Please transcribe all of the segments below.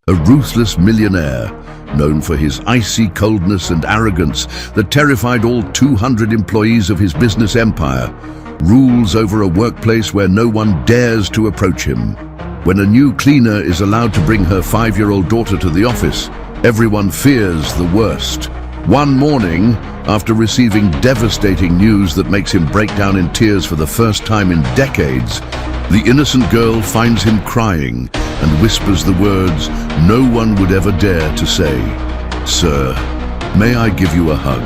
a ruthless millionaire, known for his icy coldness and arrogance that terrified all 200 employees of his business empire, rules over a workplace where no one dares to approach him. When a new cleaner is allowed to bring her 5-year-old daughter to the office, everyone fears the worst. One morning, after receiving devastating news that makes him break down in tears for the first time in decades, the innocent girl finds him crying and whispers the words no one would ever dare to say. "Sir, may I give you a hug?"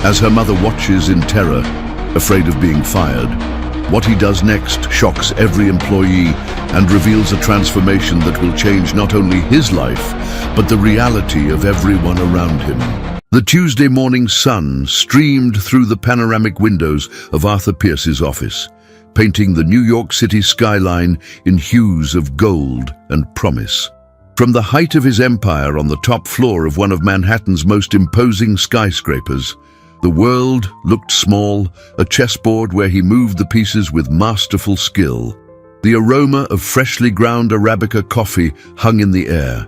As her mother watches in terror, afraid of being fired, what he does next shocks every employee and reveals a transformation that will change not only his life, but the reality of everyone around him. The Tuesday morning sun streamed through the panoramic windows of Arthur Pierce's office, painting the New York City skyline in hues of gold and promise. From the height of his empire on the top floor of one of Manhattan's most imposing skyscrapers, the world looked small, a chessboard where he moved the pieces with masterful skill. The aroma of freshly ground Arabica coffee hung in the air,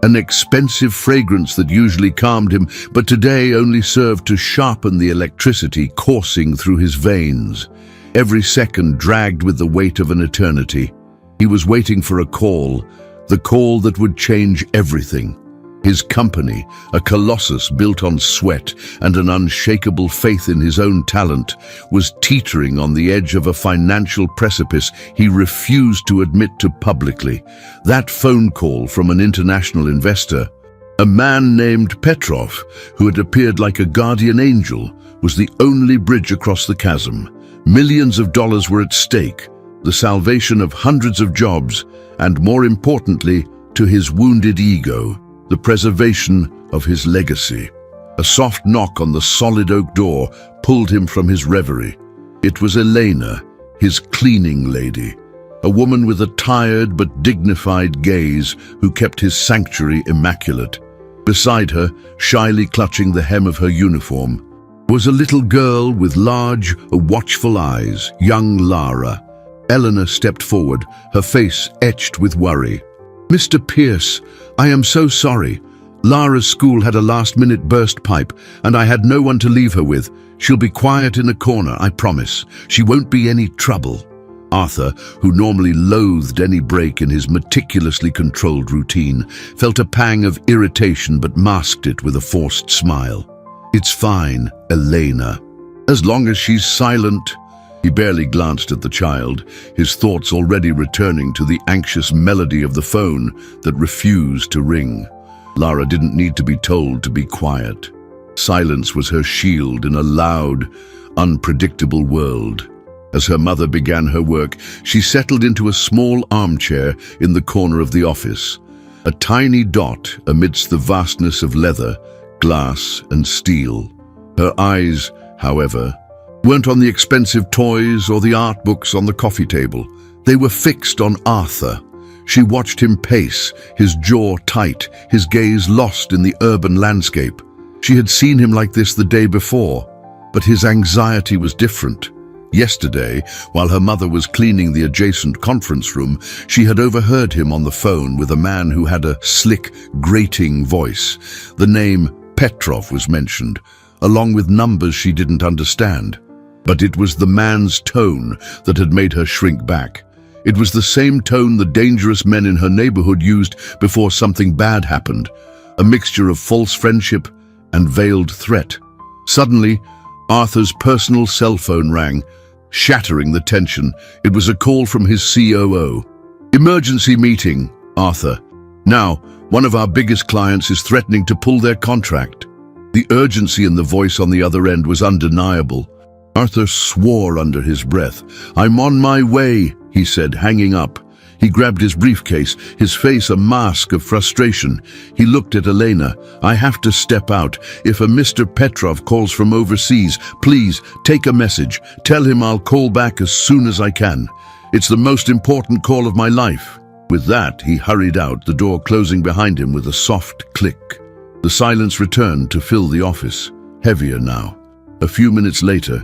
an expensive fragrance that usually calmed him, but today only served to sharpen the electricity coursing through his veins. Every second dragged with the weight of an eternity. He was waiting for a call, the call that would change everything. His company, a colossus built on sweat and an unshakable faith in his own talent, was teetering on the edge of a financial precipice he refused to admit to publicly. That phone call from an international investor, a man named Petrov, who had appeared like a guardian angel, was the only bridge across the chasm. Millions of dollars were at stake, the salvation of hundreds of jobs, and more importantly, to his wounded ego, the preservation of his legacy. A soft knock on the solid oak door pulled him from his reverie. It was Elena, his cleaning lady, a woman with a tired but dignified gaze who kept his sanctuary immaculate. Beside her, shyly clutching the hem of her uniform, was a little girl with large, watchful eyes, young Lara. Eleanor stepped forward, her face etched with worry. "Mr. Pierce, I am so sorry. Lara's school had a last-minute burst pipe, and I had no one to leave her with. She'll be quiet in a corner, I promise. She won't be any trouble." Arthur, who normally loathed any break in his meticulously controlled routine, felt a pang of irritation but masked it with a forced smile. "It's fine, Elena. As long as she's silent." He barely glanced at the child, his thoughts already returning to the anxious melody of the phone that refused to ring. Lara didn't need to be told to be quiet. Silence was her shield in a loud, unpredictable world. As her mother began her work, she settled into a small armchair in the corner of the office, a tiny dot amidst the vastness of leather, glass, and steel. Her eyes, however, weren't on the expensive toys or the art books on the coffee table. They were fixed on Arthur. She watched him pace, his jaw tight, his gaze lost in the urban landscape. She had seen him like this the day before, but his anxiety was different. Yesterday, while her mother was cleaning the adjacent conference room, she had overheard him on the phone with a man who had a slick, grating voice. The name Petrov was mentioned, along with numbers she didn't understand. But it was the man's tone that had made her shrink back. It was the same tone the dangerous men in her neighborhood used before something bad happened, a mixture of false friendship and veiled threat. Suddenly, Arthur's personal cell phone rang, shattering the tension. It was a call from his COO. "Emergency meeting, Arthur. Now, one of our biggest clients is threatening to pull their contract." The urgency in the voice on the other end was undeniable. Arthur swore under his breath. "I'm on my way," he said, hanging up. He grabbed his briefcase, his face a mask of frustration. He looked at Elena. "I have to step out. If a Mr. Petrov calls from overseas, please take a message. Tell him I'll call back as soon as I can. It's the most important call of my life." With that, he hurried out, the door closing behind him with a soft click. The silence returned to fill the office, heavier now. A few minutes later,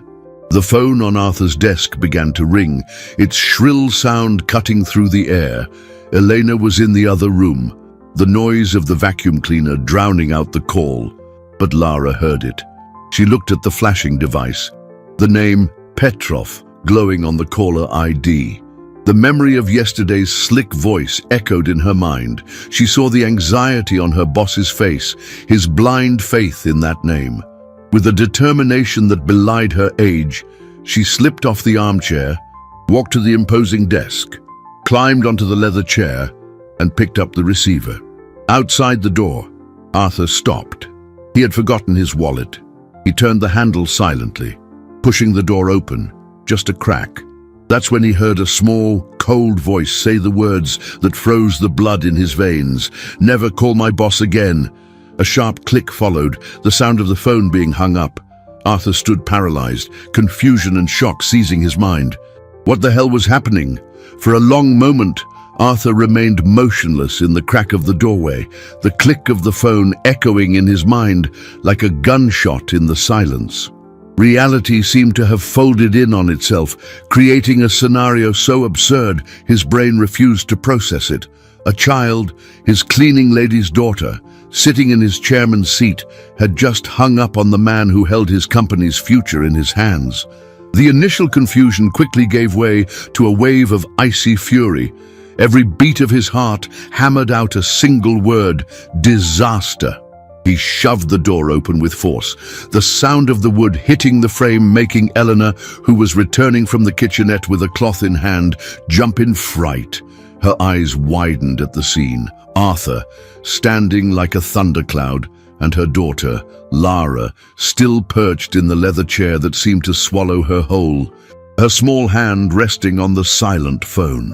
the phone on Arthur's desk began to ring, its shrill sound cutting through the air. Elena was in the other room, the noise of the vacuum cleaner drowning out the call. But Lara heard it. She looked at the flashing device, the name Petrov glowing on the caller ID. The memory of yesterday's slick voice echoed in her mind. She saw the anxiety on her boss's face, his blind faith in that name. With a determination that belied her age, she slipped off the armchair, walked to the imposing desk, climbed onto the leather chair, and picked up the receiver. Outside the door, Arthur stopped. He had forgotten his wallet. He turned the handle silently, pushing the door open, just a crack. That's when he heard a small, cold voice say the words that froze the blood in his veins. "Never call my boss again." A sharp click followed, the sound of the phone being hung up. Arthur stood paralyzed, confusion and shock seizing his mind. What the hell was happening? For a long moment, Arthur remained motionless in the crack of the doorway, the click of the phone echoing in his mind like a gunshot in the silence. Reality seemed to have folded in on itself, creating a scenario so absurd his brain refused to process it. A child, his cleaning lady's daughter, sitting in his chairman's seat, had just hung up on the man who held his company's future in his hands. The initial confusion quickly gave way to a wave of icy fury. Every beat of his heart hammered out a single word: disaster. He shoved the door open with force, the sound of the wood hitting the frame making Eleanor, who was returning from the kitchenette with a cloth in hand, jump in fright. Her eyes widened at the scene. Arthur, standing like a thundercloud, and her daughter, Lara, still perched in the leather chair that seemed to swallow her whole, her small hand resting on the silent phone.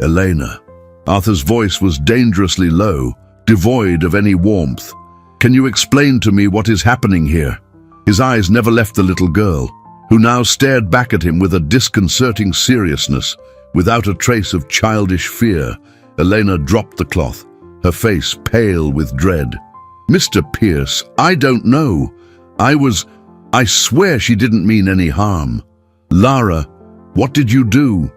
"Elena." Arthur's voice was dangerously low, devoid of any warmth. "Can you explain to me what is happening here?" His eyes never left the little girl, who now stared back at him with a disconcerting seriousness, without a trace of childish fear. Elena dropped the cloth, her face pale with dread. "Mr. Pierce, I don't know. I swear she didn't mean any harm." "Lara, what did you do?"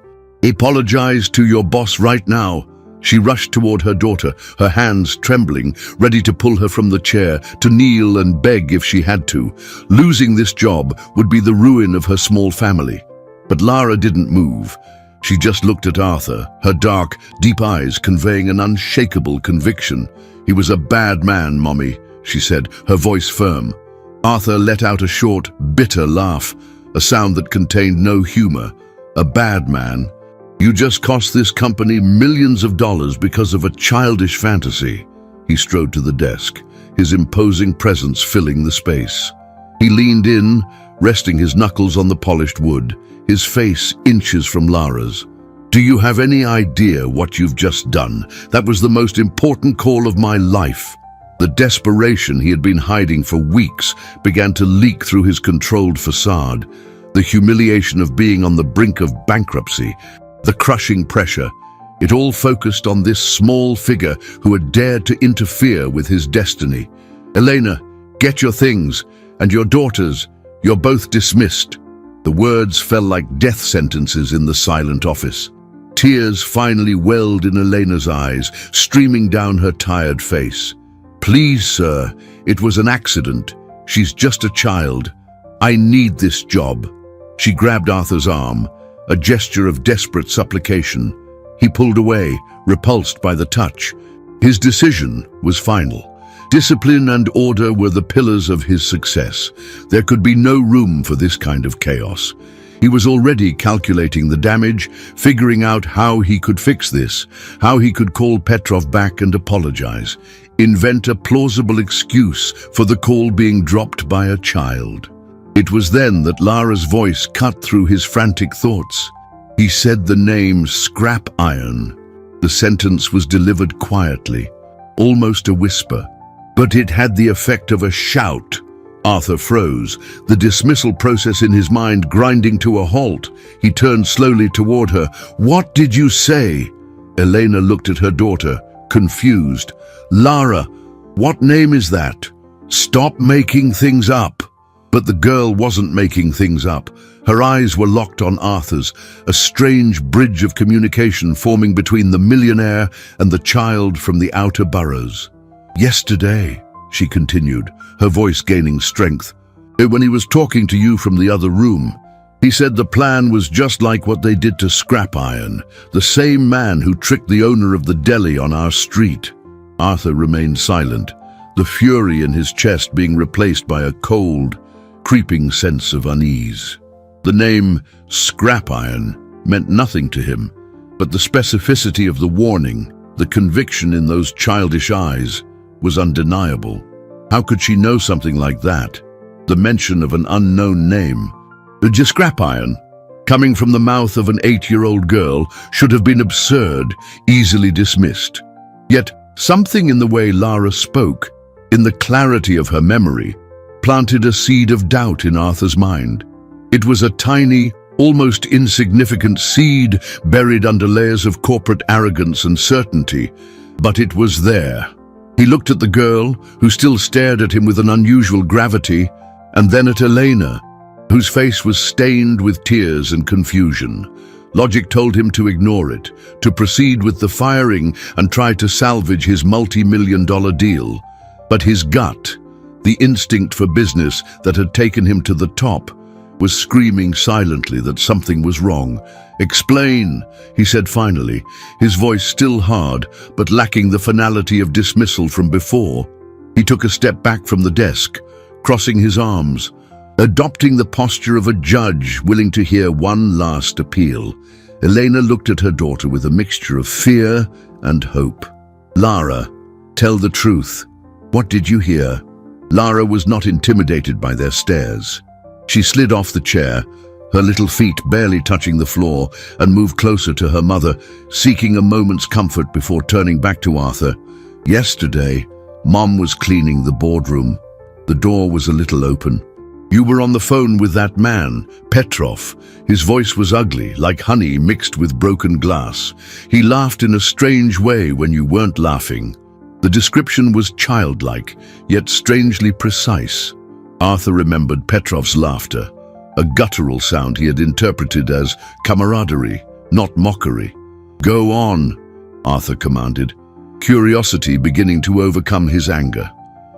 "Apologize to your boss right now." She rushed toward her daughter, her hands trembling, ready to pull her from the chair, to kneel and beg if she had to. Losing this job would be the ruin of her small family. But Lara didn't move. She just looked at Arthur, her dark, deep eyes conveying an unshakable conviction. "He was a bad man, Mommy," she said, her voice firm. Arthur let out a short, bitter laugh, a sound that contained no humor. "A bad man? You just cost this company millions of dollars because of a childish fantasy." He strode to the desk, his imposing presence filling the space. He leaned in, resting his knuckles on the polished wood, his face inches from Lara's. "Do you have any idea what you've just done? That was the most important call of my life." The desperation he had been hiding for weeks began to leak through his controlled facade. The humiliation of being on the brink of bankruptcy, the crushing pressure, it all focused on this small figure who had dared to interfere with his destiny. "Elena, get your things, and your daughters, you're both dismissed." The words fell like death sentences in the silent office. Tears finally welled in Elena's eyes, streaming down her tired face. "Please, sir, it was an accident. She's just a child. I need this job." She grabbed Arthur's arm, a gesture of desperate supplication. He pulled away, repulsed by the touch. His decision was final. Discipline and order were the pillars of his success. There could be no room for this kind of chaos. He was already calculating the damage, figuring out how he could fix this, how he could call Petrov back and apologize, invent a plausible excuse for the call being dropped by a child. It was then that Lara's voice cut through his frantic thoughts. He said the name scrap iron. The sentence was delivered quietly, almost a whisper, but it had the effect of a shout. Arthur froze, the dismissal process in his mind grinding to a halt. He turned slowly toward her. "What did you say?" Elena looked at her daughter, confused. "Lara, what name is that? Stop making things up." But the girl wasn't making things up. Her eyes were locked on Arthur's, a strange bridge of communication forming between the millionaire and the child from the outer boroughs. "Yesterday," she continued, her voice gaining strength, "when he was talking to you from the other room, he said the plan was just like what they did to Scrap Iron, the same man who tricked the owner of the deli on our street." Arthur remained silent, the fury in his chest being replaced by a cold, creeping sense of unease. The name Scrap Iron meant nothing to him, but the specificity of the warning, the conviction in those childish eyes, was undeniable. How could she know something like that? The mention of an unknown name, just Scrap Iron, coming from the mouth of an 8-year-old girl, should have been absurd, easily dismissed. Yet something in the way Lara spoke, in the clarity of her memory, planted a seed of doubt in Arthur's mind. It was a tiny, almost insignificant seed buried under layers of corporate arrogance and certainty, but it was there. He looked at the girl, who still stared at him with an unusual gravity, and then at Elena, whose face was stained with tears and confusion. Logic told him to ignore it, to proceed with the firing and try to salvage his multi-million-dollar deal. But his gut, the instinct for business that had taken him to the top, was screaming silently that something was wrong. "Explain," he said finally, his voice still hard, but lacking the finality of dismissal from before. He took a step back from the desk, crossing his arms, adopting the posture of a judge willing to hear one last appeal. Elena looked at her daughter with a mixture of fear and hope. "Lara, tell the truth. What did you hear?" Lara was not intimidated by their stares. She slid off the chair, her little feet barely touching the floor, and moved closer to her mother, seeking a moment's comfort before turning back to Arthur. "Yesterday, Mom was cleaning the boardroom. The door was a little open. You were on the phone with that man, Petrov. His voice was ugly, like honey mixed with broken glass. He laughed in a strange way when you weren't laughing." The description was childlike, yet strangely precise. Arthur remembered Petrov's laughter, a guttural sound he had interpreted as camaraderie, not mockery. "Go on," Arthur commanded, curiosity beginning to overcome his anger.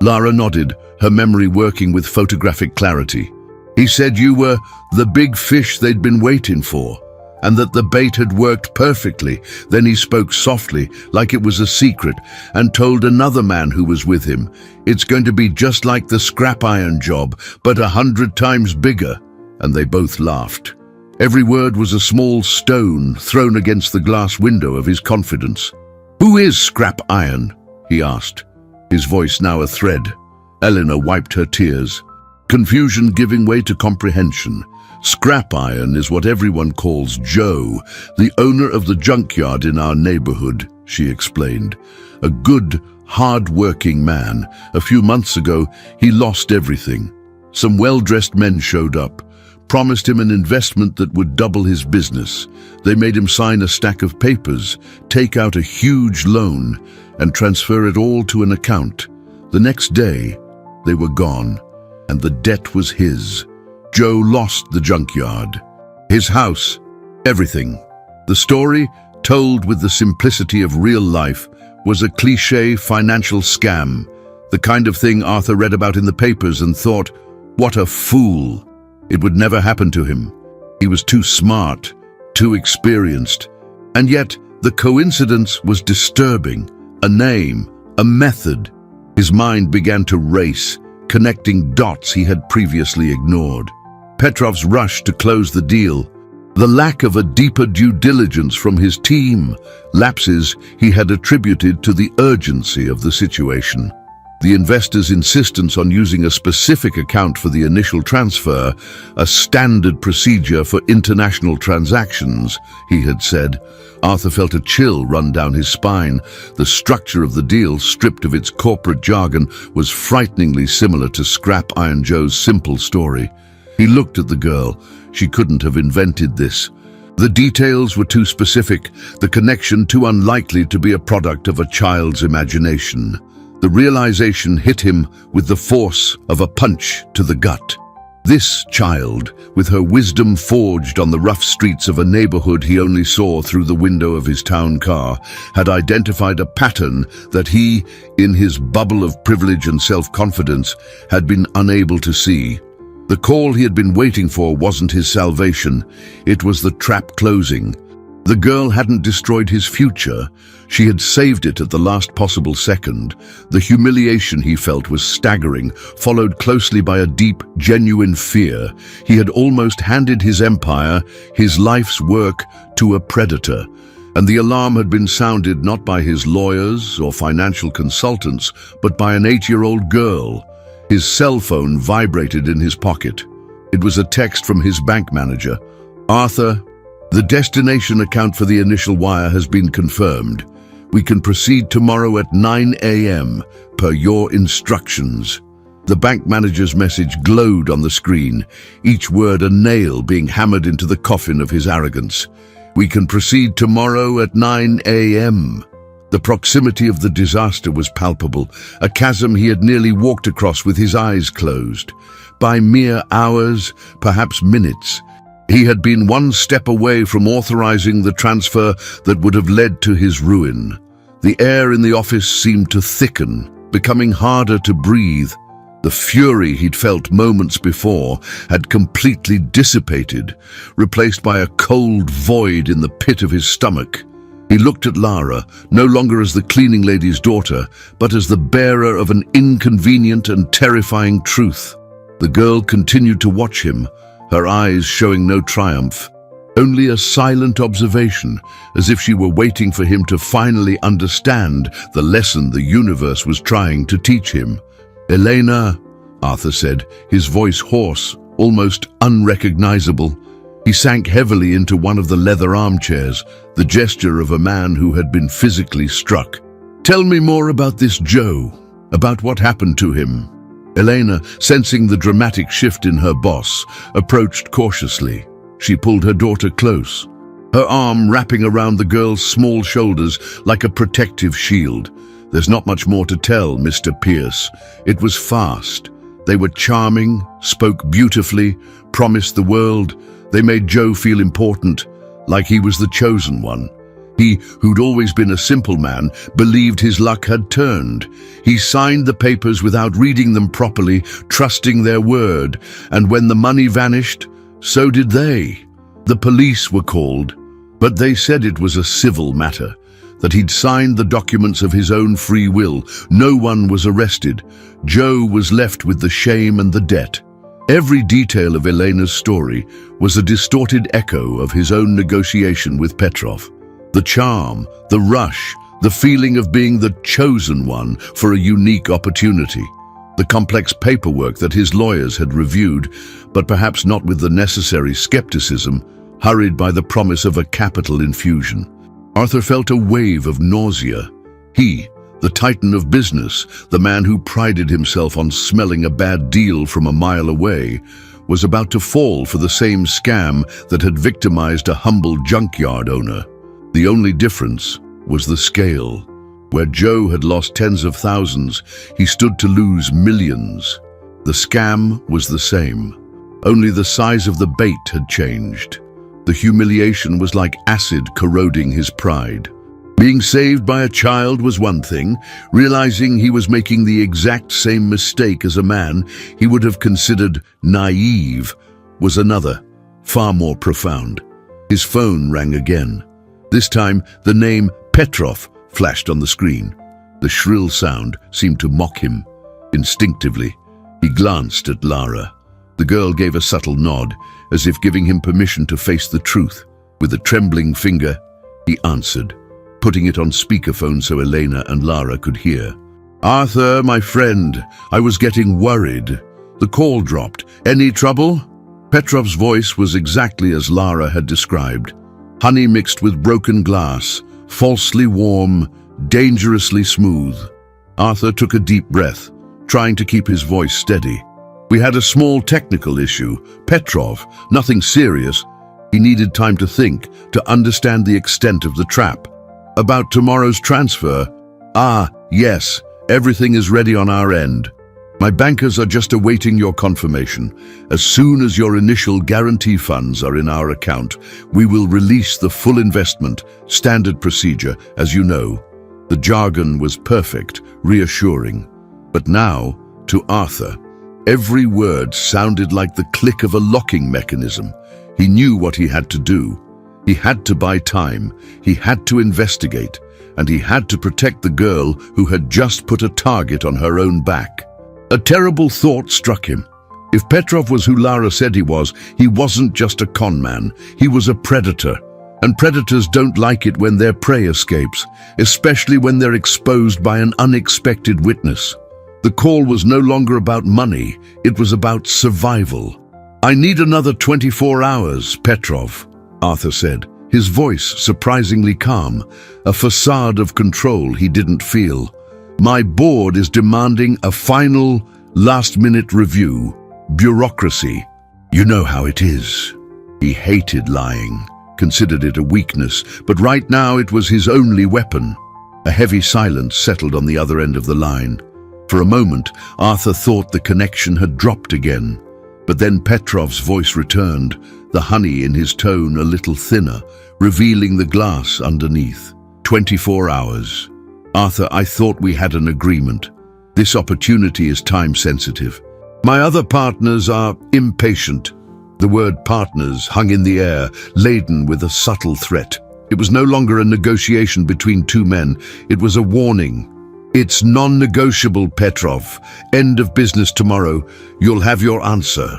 Lara nodded, her memory working with photographic clarity. "He said you were the big fish they'd been waiting for, and that the bait had worked perfectly. Then he spoke softly, like it was a secret, and told another man who was with him, 'It's going to be just like the Scrap Iron job, but 100 times bigger.' And they both laughed. Every word was a small stone thrown against the glass window of his confidence. "Who is Scrap Iron?" he asked, his voice now a thread. Eleanor wiped her tears, confusion giving way to comprehension. "Scrap Iron is what everyone calls Joe, the owner of the junkyard in our neighborhood," she explained. "A good, hard-working man. A few months ago, he lost everything. Some well-dressed men showed up, promised him an investment that would double his business. They made him sign a stack of papers, take out a huge loan, and transfer it all to an account. The next day, they were gone, and the debt was his. Joe lost the junkyard, his house, everything." The story, told with the simplicity of real life, was a cliché financial scam, the kind of thing Arthur read about in the papers and thought, "What a fool." It would never happen to him. He was too smart, too experienced. And yet, the coincidence was disturbing. A name, a method. His mind began to race, connecting dots he had previously ignored. Petrov's rush to close the deal, the lack of a deeper due diligence from his team, lapses he had attributed to the urgency of the situation. The investor's insistence on using a specific account for the initial transfer, a standard procedure for international transactions, he had said. Arthur felt a chill run down his spine. The structure of the deal, stripped of its corporate jargon, was frighteningly similar to Scrap Iron Joe's simple story. He looked at the girl. She couldn't have invented this. The details were too specific, the connection too unlikely to be a product of a child's imagination. The realization hit him with the force of a punch to the gut. This child, with her wisdom forged on the rough streets of a neighborhood he only saw through the window of his town car, had identified a pattern that he, in his bubble of privilege and self-confidence, had been unable to see. The call he had been waiting for wasn't his salvation, it was the trap closing. The girl hadn't destroyed his future, she had saved it at the last possible second. The humiliation he felt was staggering, followed closely by a deep, genuine fear. He had almost handed his empire, his life's work, to a predator. And the alarm had been sounded not by his lawyers or financial consultants, but by an 8-year-old girl. His cell phone vibrated in his pocket. It was a text from his bank manager. "Arthur, the destination account for the initial wire has been confirmed. We can proceed tomorrow at 9 a.m. per your instructions." The bank manager's message glowed on the screen, each word a nail being hammered into the coffin of his arrogance. "We can proceed tomorrow at 9 a.m. The proximity of the disaster was palpable, a chasm he had nearly walked across with his eyes closed. By mere hours, perhaps minutes, he had been one step away from authorizing the transfer that would have led to his ruin. The air in the office seemed to thicken, becoming harder to breathe. The fury he'd felt moments before had completely dissipated, replaced by a cold void in the pit of his stomach. He looked at Lara, no longer as the cleaning lady's daughter, but as the bearer of an inconvenient and terrifying truth. The girl continued to watch him, her eyes showing no triumph, only a silent observation, as if she were waiting for him to finally understand the lesson the universe was trying to teach him. "Elena," Arthur said, his voice hoarse, almost unrecognizable. He sank heavily into one of the leather armchairs, the gesture of a man who had been physically struck. "Tell me more about this Joe, about what happened to him." Elena, sensing the dramatic shift in her boss, approached cautiously. She pulled her daughter close, her arm wrapping around the girl's small shoulders like a protective shield. "There's not much more to tell, Mr. Pierce. It was fast. They were charming, spoke beautifully, promised the world. They made Joe feel important, like he was the chosen one. He, who'd always been a simple man, believed his luck had turned. He signed the papers without reading them properly, trusting their word, and when the money vanished, so did they. The police were called, but they said it was a civil matter, that he'd signed the documents of his own free will. No one was arrested. Joe was left with the shame and the debt. Every detail of Elena's story was a distorted echo of his own negotiation with Petrov. The charm, the rush, the feeling of being the chosen one for a unique opportunity. The complex paperwork that his lawyers had reviewed, but perhaps not with the necessary skepticism, hurried by the promise of a capital infusion. Arthur felt a wave of nausea. He, the titan of business, the man who prided himself on smelling a bad deal from a mile away, was about to fall for the same scam that had victimized a humble junkyard owner. The only difference was the scale. Where Joe had lost tens of thousands, he stood to lose millions. The scam was the same. Only the size of the bait had changed. The humiliation was like acid corroding his pride. Being saved by a child was one thing. Realizing he was making the exact same mistake as a man he would have considered naive was another, far more profound. His phone rang again. This time, the name Petrov flashed on the screen. The shrill sound seemed to mock him. Instinctively, he glanced at Lara. The girl gave a subtle nod, as if giving him permission to face the truth. With a trembling finger, he answered, putting it on speakerphone so Elena and Lara could hear. "Arthur, my friend, I was getting worried." The call dropped. "Any trouble?" Petrov's voice was exactly as Lara had described. Honey mixed with broken glass, falsely warm, dangerously smooth. Arthur took a deep breath, trying to keep his voice steady. "We had a small technical issue. Petrov, nothing serious. He needed time to think, to understand the extent of the trap. About tomorrow's transfer. Ah, yes, everything is ready on our end." My bankers are just awaiting your confirmation. As soon as your initial guarantee funds are in our account, we will release the full investment, standard procedure, as you know. The jargon was perfect, reassuring. But now, to Arthur, every word sounded like the click of a locking mechanism. He knew what he had to do. He had to buy time, he had to investigate, and he had to protect the girl who had just put a target on her own back. A terrible thought struck him. If Petrov was who Lara said he wasn't just a con man, he was a predator. And predators don't like it when their prey escapes, especially when they're exposed by an unexpected witness. The call was no longer about money, it was about survival. "I need another 24 hours, Petrov," Arthur said, his voice surprisingly calm, a facade of control he didn't feel. "My board is demanding a final, last-minute review. Bureaucracy. You know how it is." He hated lying, considered it a weakness, but right now it was his only weapon. A heavy silence settled on the other end of the line. For a moment, Arthur thought the connection had dropped again. But then Petrov's voice returned, the honey in his tone a little thinner, revealing the glass underneath. 24 hours. "Arthur, I thought we had an agreement. This opportunity is time-sensitive. My other partners are impatient." The word partners hung in the air, laden with a subtle threat. It was no longer a negotiation between two men, it was a warning. "It's non-negotiable, Petrov. End of business tomorrow. You'll have your answer,"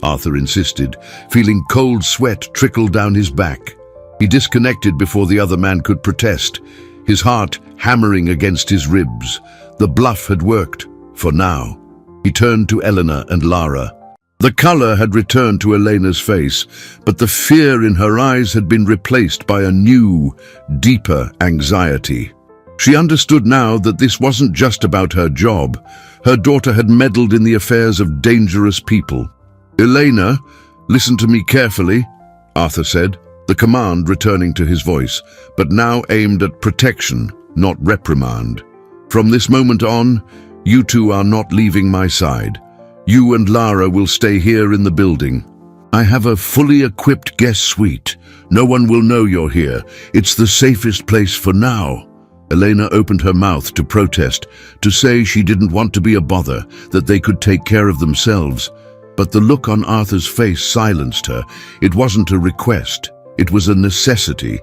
Arthur insisted, feeling cold sweat trickle down his back. He disconnected before the other man could protest, his heart hammering against his ribs. The bluff had worked, for now. He turned to Elena and Lara. The color had returned to Elena's face, but the fear in her eyes had been replaced by a new, deeper anxiety. She understood now that this wasn't just about her job. Her daughter had meddled in the affairs of dangerous people. "Elena, listen to me carefully," Arthur said, the command returning to his voice, but now aimed at protection, not reprimand. "From this moment on, you two are not leaving my side. You and Lara will stay here in the building. I have a fully equipped guest suite. No one will know you're here. It's the safest place for now." Elena opened her mouth to protest, to say she didn't want to be a bother, that they could take care of themselves. But the look on Arthur's face silenced her. It wasn't a request. It was a necessity.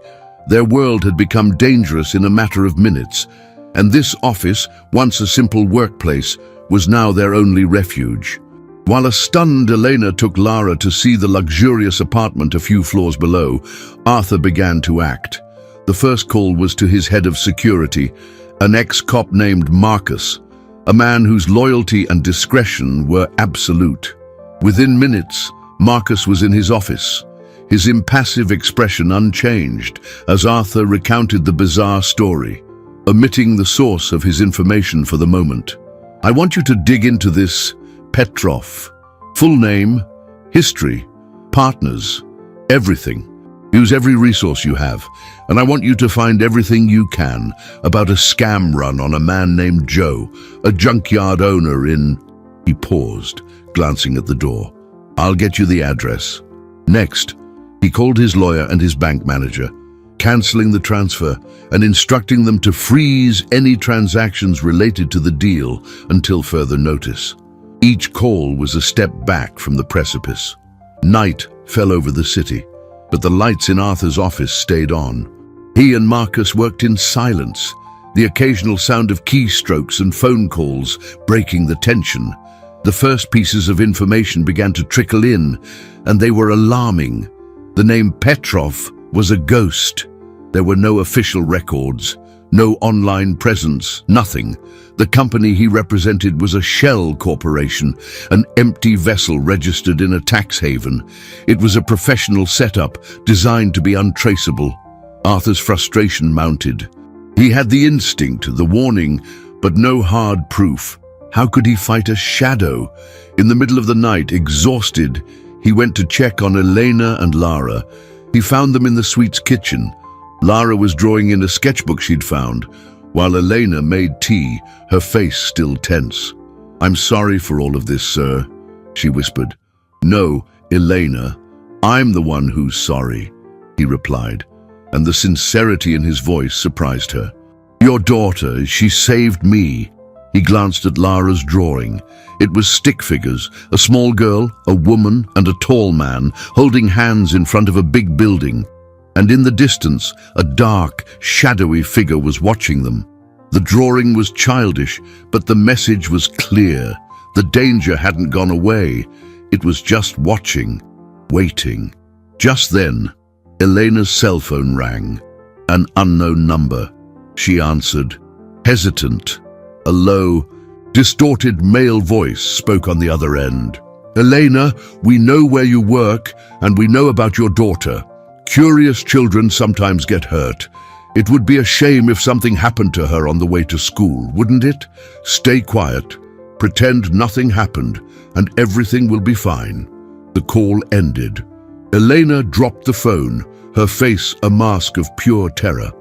Their world had become dangerous in a matter of minutes, and this office, once a simple workplace, was now their only refuge. While a stunned Elena took Lara to see the luxurious apartment a few floors below, Arthur began to act. The first call was to his head of security, an ex-cop named Marcus, a man whose loyalty and discretion were absolute. Within minutes, Marcus was in his office, his impassive expression unchanged as Arthur recounted the bizarre story, omitting the source of his information for the moment. "I want you to dig into this, Petrov. Full name, history, partners, everything. Use every resource you have, and I want you to find everything you can about a scam run on a man named Joe, a junkyard owner in..." He paused, glancing at the door. "I'll get you the address." Next, he called his lawyer and his bank manager, canceling the transfer and instructing them to freeze any transactions related to the deal until further notice. Each call was a step back from the precipice. Night fell over the city, but the lights in Arthur's office stayed on. He and Marcus worked in silence, the occasional sound of keystrokes and phone calls breaking the tension. The first pieces of information began to trickle in, and they were alarming. The name Petrov was a ghost. There were no official records, no online presence, nothing. The company he represented was a shell corporation, an empty vessel registered in a tax haven. It was a professional setup designed to be untraceable. Arthur's frustration mounted. He had the instinct, the warning, but no hard proof. How could he fight a shadow? In the middle of the night, exhausted, he went to check on Elena and Lara. He found them in the suite's kitchen. Lara was drawing in a sketchbook she'd found, while Elena made tea, her face still tense. "I'm sorry for all of this, sir," she whispered. "No, Elena, I'm the one who's sorry," he replied, and the sincerity in his voice surprised her. "Your daughter, she saved me." He glanced at Lara's drawing. It was stick figures, a small girl, a woman, and a tall man, holding hands in front of a big building. And in the distance, a dark, shadowy figure was watching them. The drawing was childish, but the message was clear. The danger hadn't gone away. It was just watching, waiting. Just then, Elena's cell phone rang. An unknown number. She answered, hesitant. A low, distorted male voice spoke on the other end. "Elena, we know where you work, and we know about your daughter. Curious children sometimes get hurt. It would be a shame if something happened to her on the way to school, wouldn't it? Stay quiet. Pretend nothing happened, and everything will be fine." The call ended. Elena dropped the phone, her face a mask of pure terror.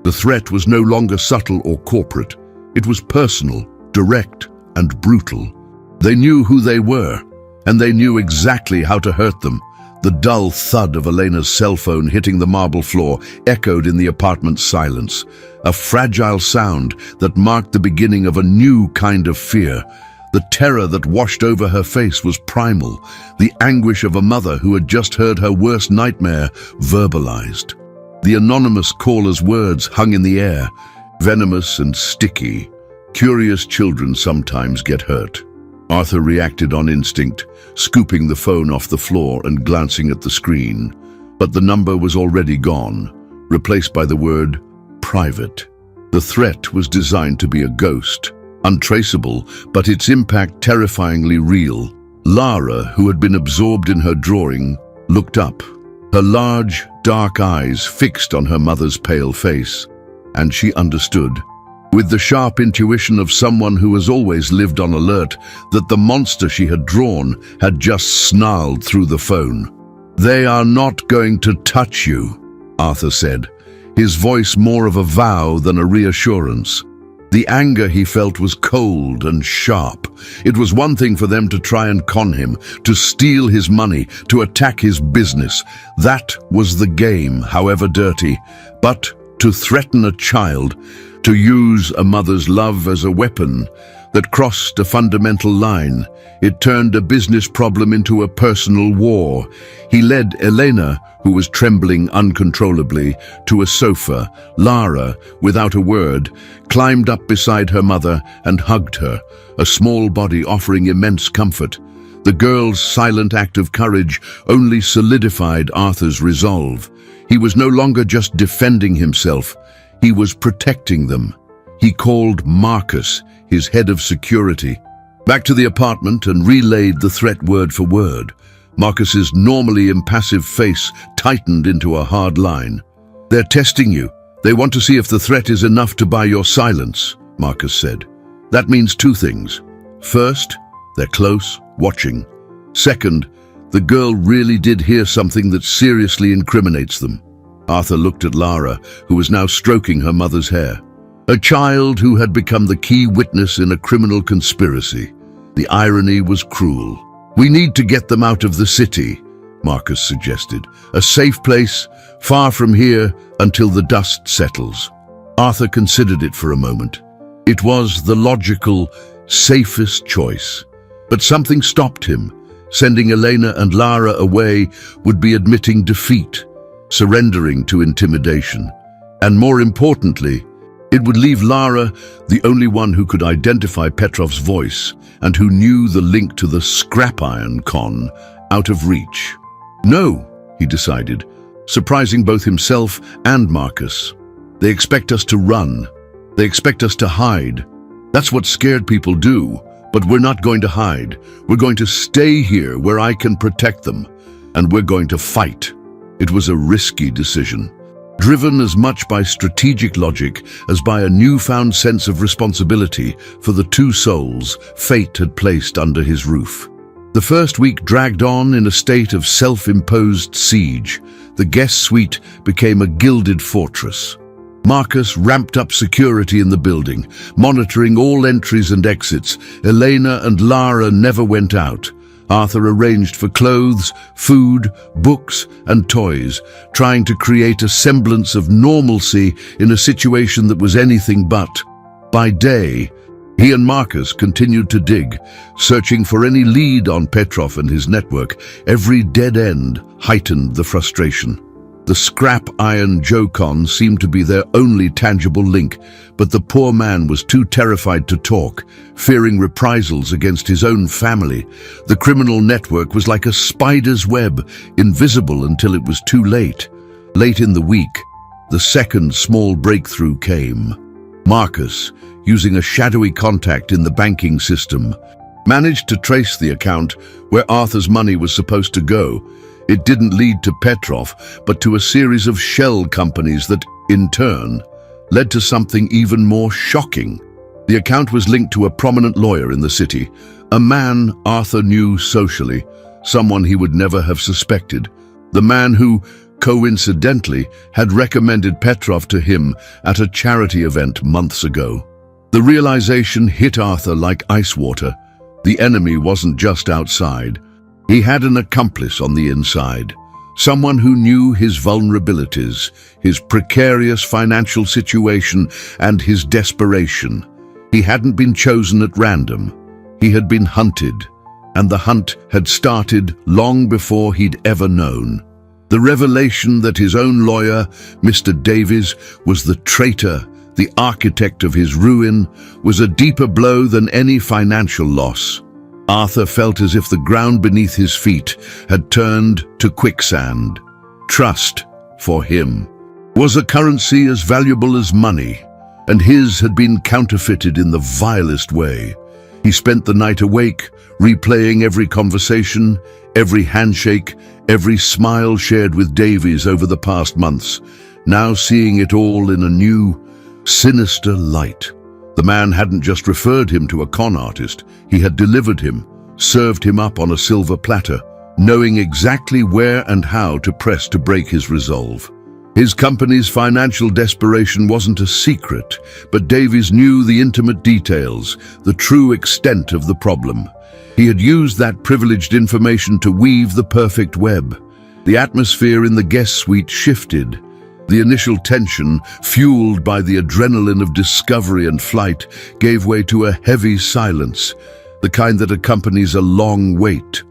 The threat was no longer subtle or corporate. It was personal, direct, and brutal. They knew who they were, and they knew exactly how to hurt them. The dull thud of Elena's cell phone hitting the marble floor echoed in the apartment's silence, a fragile sound that marked the beginning of a new kind of fear. The terror that washed over her face was primal, the anguish of a mother who had just heard her worst nightmare verbalized. The anonymous caller's words hung in the air, venomous and sticky. Curious children sometimes get hurt. Arthur reacted on instinct, scooping the phone off the floor and glancing at the screen. But the number was already gone, replaced by the word private. The threat was designed to be a ghost, untraceable, but its impact terrifyingly real. Lara, who had been absorbed in her drawing, looked up, her large, dark eyes fixed on her mother's pale face. And she understood, with the sharp intuition of someone who has always lived on alert, that the monster she had drawn had just snarled through the phone. "They are not going to touch you," Arthur said, his voice more of a vow than a reassurance. The anger he felt was cold and sharp. It was one thing for them to try and con him, to steal his money, to attack his business. That was the game, however dirty. But to threaten a child, to use a mother's love as a weapon that crossed a fundamental line, it turned a business problem into a personal war. He led Elena, who was trembling uncontrollably, to a sofa. Lara, without a word, climbed up beside her mother and hugged her, a small body offering immense comfort. The girl's silent act of courage only solidified Arthur's resolve. He was no longer just defending himself, he was protecting them. He called Marcus, his head of security, back to the apartment and relayed the threat word for word. Marcus's normally impassive face tightened into a hard line. "They're testing you. They want to see if the threat is enough to buy your silence," Marcus said. "That means two things. First, they're close, watching. Second, the girl really did hear something that seriously incriminates them." Arthur looked at Lara, who was now stroking her mother's hair. A child who had become the key witness in a criminal conspiracy. The irony was cruel. "We need to get them out of the city," Marcus suggested. "A safe place, far from here, until the dust settles." Arthur considered it for a moment. It was the logical, safest choice. But something stopped him. Sending Elena and Lara away would be admitting defeat, surrendering to intimidation. And more importantly, it would leave Lara, the only one who could identify Petrov's voice and who knew the link to the scrap iron con, out of reach. "No," he decided, surprising both himself and Marcus. "They expect us to run. They expect us to hide. That's what scared people do. But we're not going to hide. We're going to stay here where I can protect them. And we're going to fight." It was a risky decision, driven as much by strategic logic as by a newfound sense of responsibility for the two souls fate had placed under his roof. The first week dragged on in a state of self-imposed siege. The guest suite became a gilded fortress. Marcus ramped up security in the building, monitoring all entries and exits. Elena and Lara never went out. Arthur arranged for clothes, food, books, and toys, trying to create a semblance of normalcy in a situation that was anything but. By day, he and Marcus continued to dig, searching for any lead on Petrov and his network. Every dead end heightened the frustration. The scrap iron Jocon seemed to be their only tangible link, but the poor man was too terrified to talk, fearing reprisals against his own family. The criminal network was like a spider's web, invisible until it was too late. Late in the week, the second small breakthrough came. Marcus, using a shadowy contact in the banking system, managed to trace the account where Arthur's money was supposed to go. It didn't lead to Petrov, but to a series of shell companies that, in turn, led to something even more shocking. The account was linked to a prominent lawyer in the city, a man Arthur knew socially, someone he would never have suspected, the man who, coincidentally, had recommended Petrov to him at a charity event months ago. The realization hit Arthur like ice water. The enemy wasn't just outside. He had an accomplice on the inside, someone who knew his vulnerabilities, his precarious financial situation, and his desperation. He hadn't been chosen at random. He had been hunted, and the hunt had started long before he'd ever known. The revelation that his own lawyer, Mr. Davies, was the traitor, the architect of his ruin, was a deeper blow than any financial loss. Arthur felt as if the ground beneath his feet had turned to quicksand. Trust, for him, was a currency as valuable as money, and his had been counterfeited in the vilest way. He spent the night awake, replaying every conversation, every handshake, every smile shared with Davies over the past months, now seeing it all in a new, sinister light. The man hadn't just referred him to a con artist, he had delivered him, served him up on a silver platter, knowing exactly where and how to press to break his resolve. His company's financial desperation wasn't a secret, but Davies knew the intimate details, the true extent of the problem. He had used that privileged information to weave the perfect web. The atmosphere in the guest suite shifted. The initial tension, fueled by the adrenaline of discovery and flight, gave way to a heavy silence, the kind that accompanies a long wait.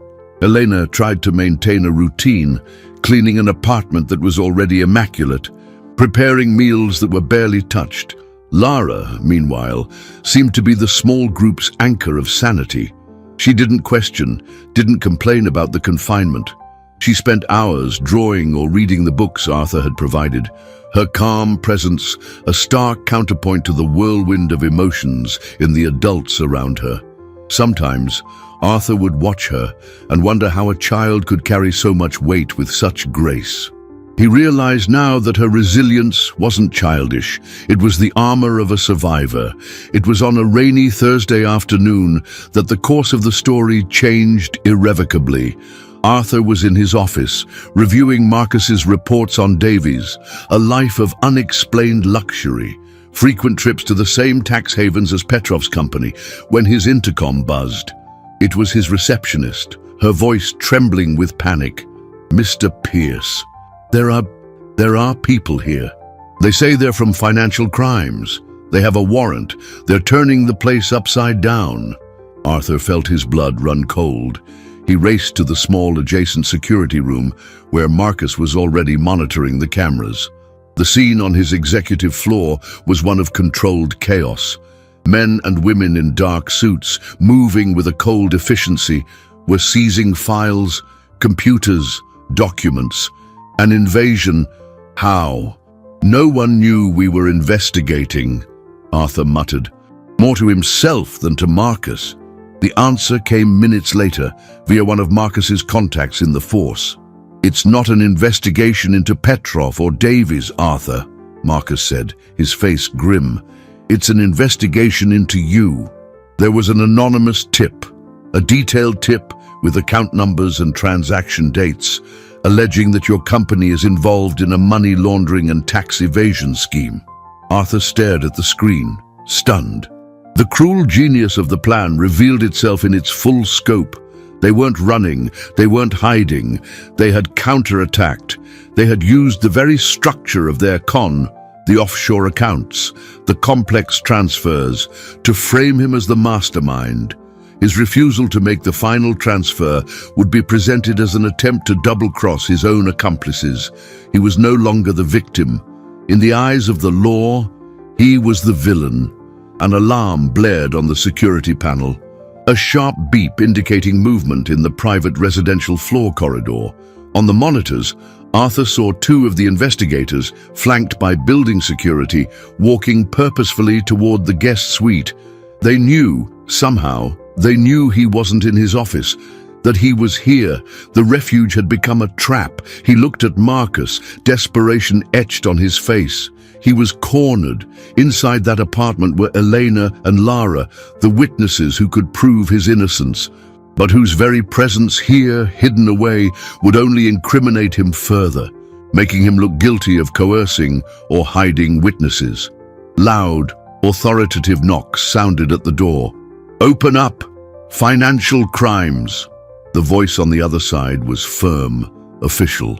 Elena tried to maintain a routine, cleaning an apartment that was already immaculate, preparing meals that were barely touched. Lara, meanwhile, seemed to be the small group's anchor of sanity. She didn't question, didn't complain about the confinement. She spent hours drawing or reading the books Arthur had provided, her calm presence a stark counterpoint to the whirlwind of emotions in the adults around her. Sometimes, Arthur would watch her and wonder how a child could carry so much weight with such grace. He realized now that her resilience wasn't childish. It was the armor of a survivor. It was on a rainy Thursday afternoon that the course of the story changed irrevocably. Arthur was in his office, reviewing Marcus's reports on Davies, a life of unexplained luxury, frequent trips to the same tax havens as Petrov's company, when his intercom buzzed. It was his receptionist, her voice trembling with panic. "Mr. Pierce, there are people here. They say they're from financial crimes. They have a warrant. They're turning the place upside down." Arthur felt his blood run cold. He raced to the small adjacent security room where Marcus was already monitoring the cameras. The scene on his executive floor was one of controlled chaos. Men and women in dark suits, moving with a cold efficiency, were seizing files, computers, documents. An invasion? How? "No one knew we were investigating," Arthur muttered, more to himself than to Marcus. The answer came minutes later, via one of Marcus's contacts in the force. "It's not an investigation into Petrov or Davies, Arthur," Marcus said, his face grim. "It's an investigation into you." There was an anonymous tip, a detailed tip with account numbers and transaction dates, alleging that your company is involved in a money laundering and tax evasion scheme. Arthur stared at the screen, stunned. The cruel genius of the plan revealed itself in its full scope. They weren't running, they weren't hiding, they had counterattacked. They had used the very structure of their con, the offshore accounts, the complex transfers, to frame him as the mastermind. His refusal to make the final transfer would be presented as an attempt to double-cross his own accomplices. He was no longer the victim. In the eyes of the law, he was the villain. An alarm blared on the security panel, a sharp beep indicating movement in the private residential floor corridor. On the monitors, Arthur saw two of the investigators, flanked by building security, walking purposefully toward the guest suite. They knew, somehow, they knew he wasn't in his office, that he was here. The refuge had become a trap. He looked at Marcus, desperation etched on his face. He was cornered. Inside that apartment were Elena and Lara, the witnesses who could prove his innocence, but whose very presence here, hidden away, would only incriminate him further, making him look guilty of coercing or hiding witnesses. Loud, authoritative knocks sounded at the door. "Open up! Financial crimes!" The voice on the other side was firm, official.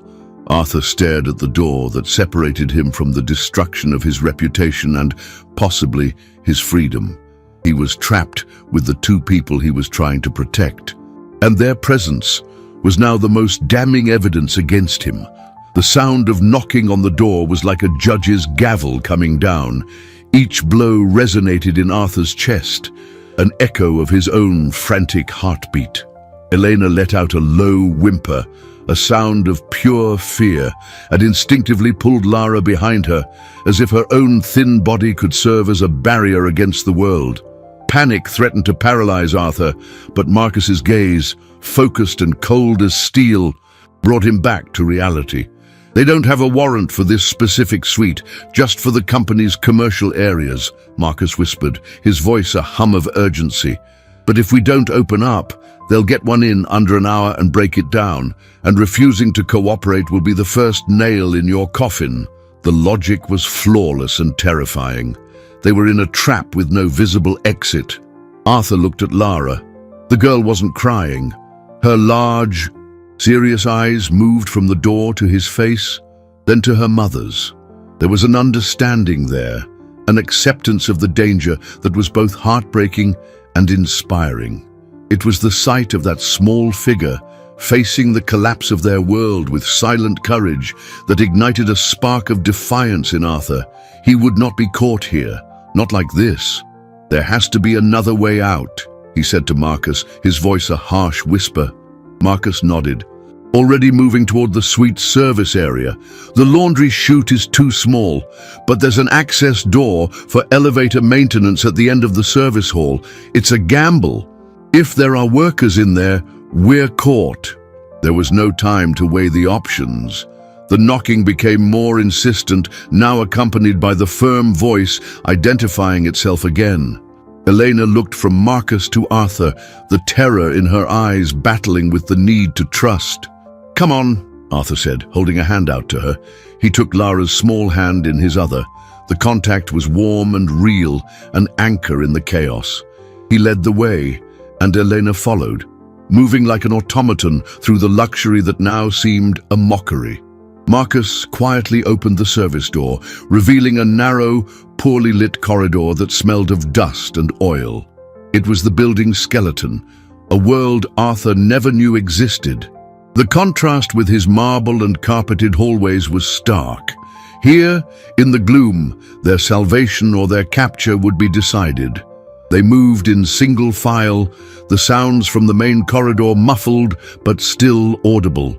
Arthur stared at the door that separated him from the destruction of his reputation and, possibly, his freedom. He was trapped with the two people he was trying to protect, and their presence was now the most damning evidence against him. The sound of knocking on the door was like a judge's gavel coming down. Each blow resonated in Arthur's chest, an echo of his own frantic heartbeat. Elena let out a low whimper, a sound of pure fear, and instinctively pulled Lara behind her, as if her own thin body could serve as a barrier against the world. Panic threatened to paralyze Arthur, but Marcus's gaze, focused and cold as steel, brought him back to reality. "They don't have a warrant for this specific suite, just for the company's commercial areas," Marcus whispered, his voice a hum of urgency. "But if we don't open up, they'll get one in under an hour and break it down, and refusing to cooperate will be the first nail in your coffin." The logic was flawless and terrifying. They were in a trap with no visible exit. Arthur looked at Lara. The girl wasn't crying. Her large, serious eyes moved from the door to his face, then to her mother's. There was an understanding there, an acceptance of the danger that was both heartbreaking and inspiring. It was the sight of that small figure facing the collapse of their world with silent courage that ignited a spark of defiance in Arthur. He would not be caught here, not like this. "There has to be another way out," he said to Marcus, his voice a harsh whisper. Marcus nodded, already moving toward the suite service area. "The laundry chute is too small, but there's an access door for elevator maintenance at the end of the service hall. It's a gamble. If there are workers in there, we're caught." There was no time to weigh the options. The knocking became more insistent, now accompanied by the firm voice identifying itself again. Elena looked from Marcus to Arthur, the terror in her eyes battling with the need to trust. "Come on," Arthur said, holding a hand out to her. He took Lara's small hand in his other. The contact was warm and real, an anchor in the chaos. He led the way, and Elena followed, moving like an automaton through the luxury that now seemed a mockery. Marcus quietly opened the service door, revealing a narrow, poorly lit corridor that smelled of dust and oil. It was the building's skeleton, a world Arthur never knew existed. The contrast with his marble and carpeted hallways was stark. Here, in the gloom, their salvation or their capture would be decided. They moved in single file, the sounds from the main corridor muffled but still audible.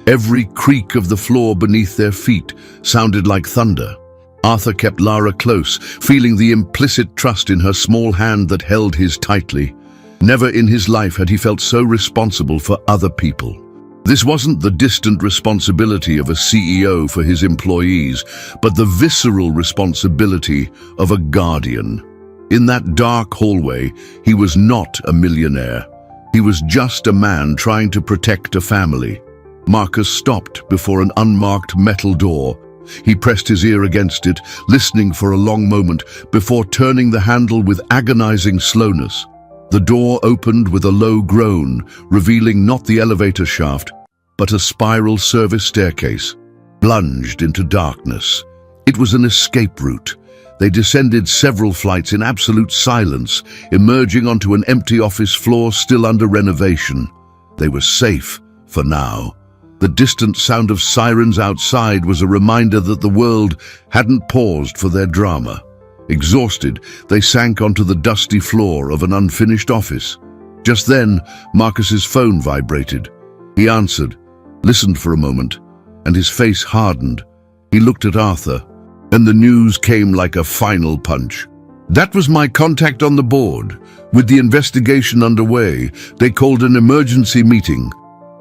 Every creak of the floor beneath their feet sounded like thunder. Arthur kept Lara close, feeling the implicit trust in her small hand that held his tightly. Never in his life had he felt so responsible for other people. This wasn't the distant responsibility of a CEO for his employees, but the visceral responsibility of a guardian. In that dark hallway, he was not a millionaire. He was just a man trying to protect a family. Marcus stopped before an unmarked metal door. He pressed his ear against it, listening for a long moment before turning the handle with agonizing slowness. The door opened with a low groan, revealing not the elevator shaft, but a spiral service staircase, plunged into darkness. It was an escape route. They descended several flights in absolute silence, emerging onto an empty office floor still under renovation. They were safe, for now. The distant sound of sirens outside was a reminder that the world hadn't paused for their drama. Exhausted, they sank onto the dusty floor of an unfinished office. Just then, Marcus's phone vibrated. He answered, listened for a moment, and his face hardened. He looked at Arthur, and the news came like a final punch. That was my contact on the board. With the investigation underway, they called an emergency meeting.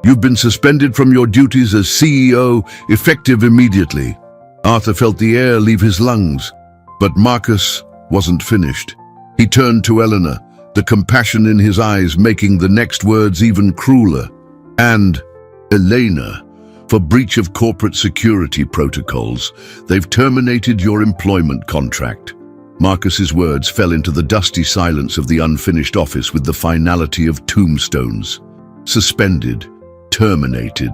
You've been suspended from your duties as CEO, effective immediately. Arthur felt the air leave his lungs, but Marcus wasn't finished. He turned to Eleanor, the compassion in his eyes making the next words even crueler. And, Elena, for breach of corporate security protocols, they've terminated your employment contract. Marcus's words fell into the dusty silence of the unfinished office with the finality of tombstones. Suspended, terminated.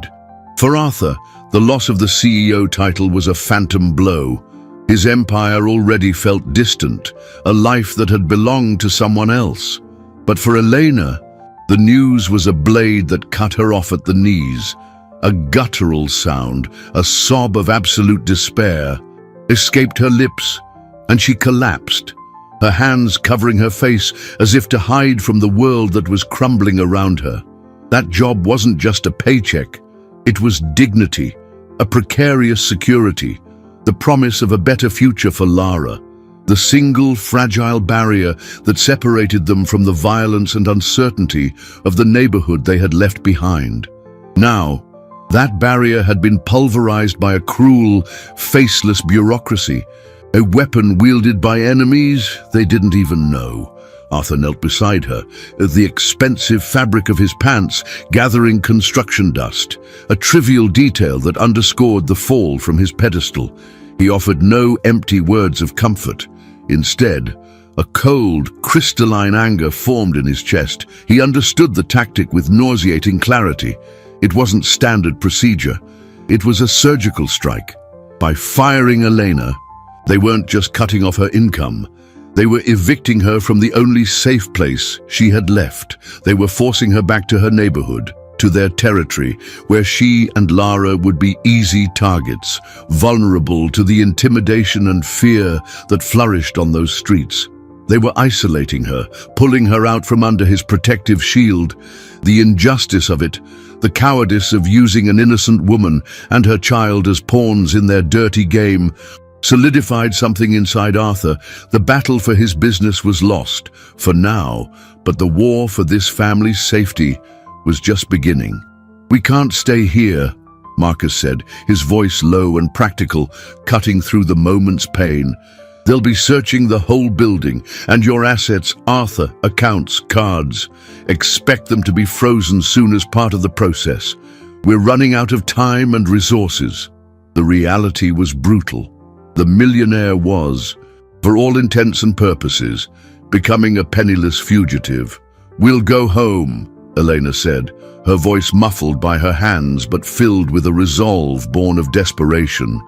For Arthur, the loss of the CEO title was a phantom blow. His empire already felt distant, a life that had belonged to someone else. But for Elena, the news was a blade that cut her off at the knees. A guttural sound, a sob of absolute despair, escaped her lips, and she collapsed, her hands covering her face as if to hide from the world that was crumbling around her. That job wasn't just a paycheck, it was dignity, a precarious security, the promise of a better future for Lara, the single fragile barrier that separated them from the violence and uncertainty of the neighborhood they had left behind. Now, that barrier had been pulverized by a cruel, faceless bureaucracy, a weapon wielded by enemies they didn't even know. Arthur knelt beside her, the expensive fabric of his pants gathering construction dust, a trivial detail that underscored the fall from his pedestal. He offered no empty words of comfort. Instead, a cold, crystalline anger formed in his chest. He understood the tactic with nauseating clarity. It wasn't standard procedure. It was a surgical strike. By firing Elena, they weren't just cutting off her income. They were evicting her from the only safe place she had left. They were forcing her back to her neighborhood, to their territory, where she and Lara would be easy targets, vulnerable to the intimidation and fear that flourished on those streets. They were isolating her, pulling her out from under his protective shield. The injustice of it, the cowardice of using an innocent woman and her child as pawns in their dirty game, solidified something inside Arthur. The battle for his business was lost, for now, but the war for this family's safety was just beginning. "We can't stay here," Marcus said, his voice low and practical, cutting through the moment's pain. "They'll be searching the whole building, and your assets, Arthur, accounts, cards. Expect them to be frozen soon as part of the process. We're running out of time and resources." The reality was brutal. The millionaire was, for all intents and purposes, becoming a penniless fugitive. "We'll go home," Elena said, her voice muffled by her hands but filled with a resolve born of desperation.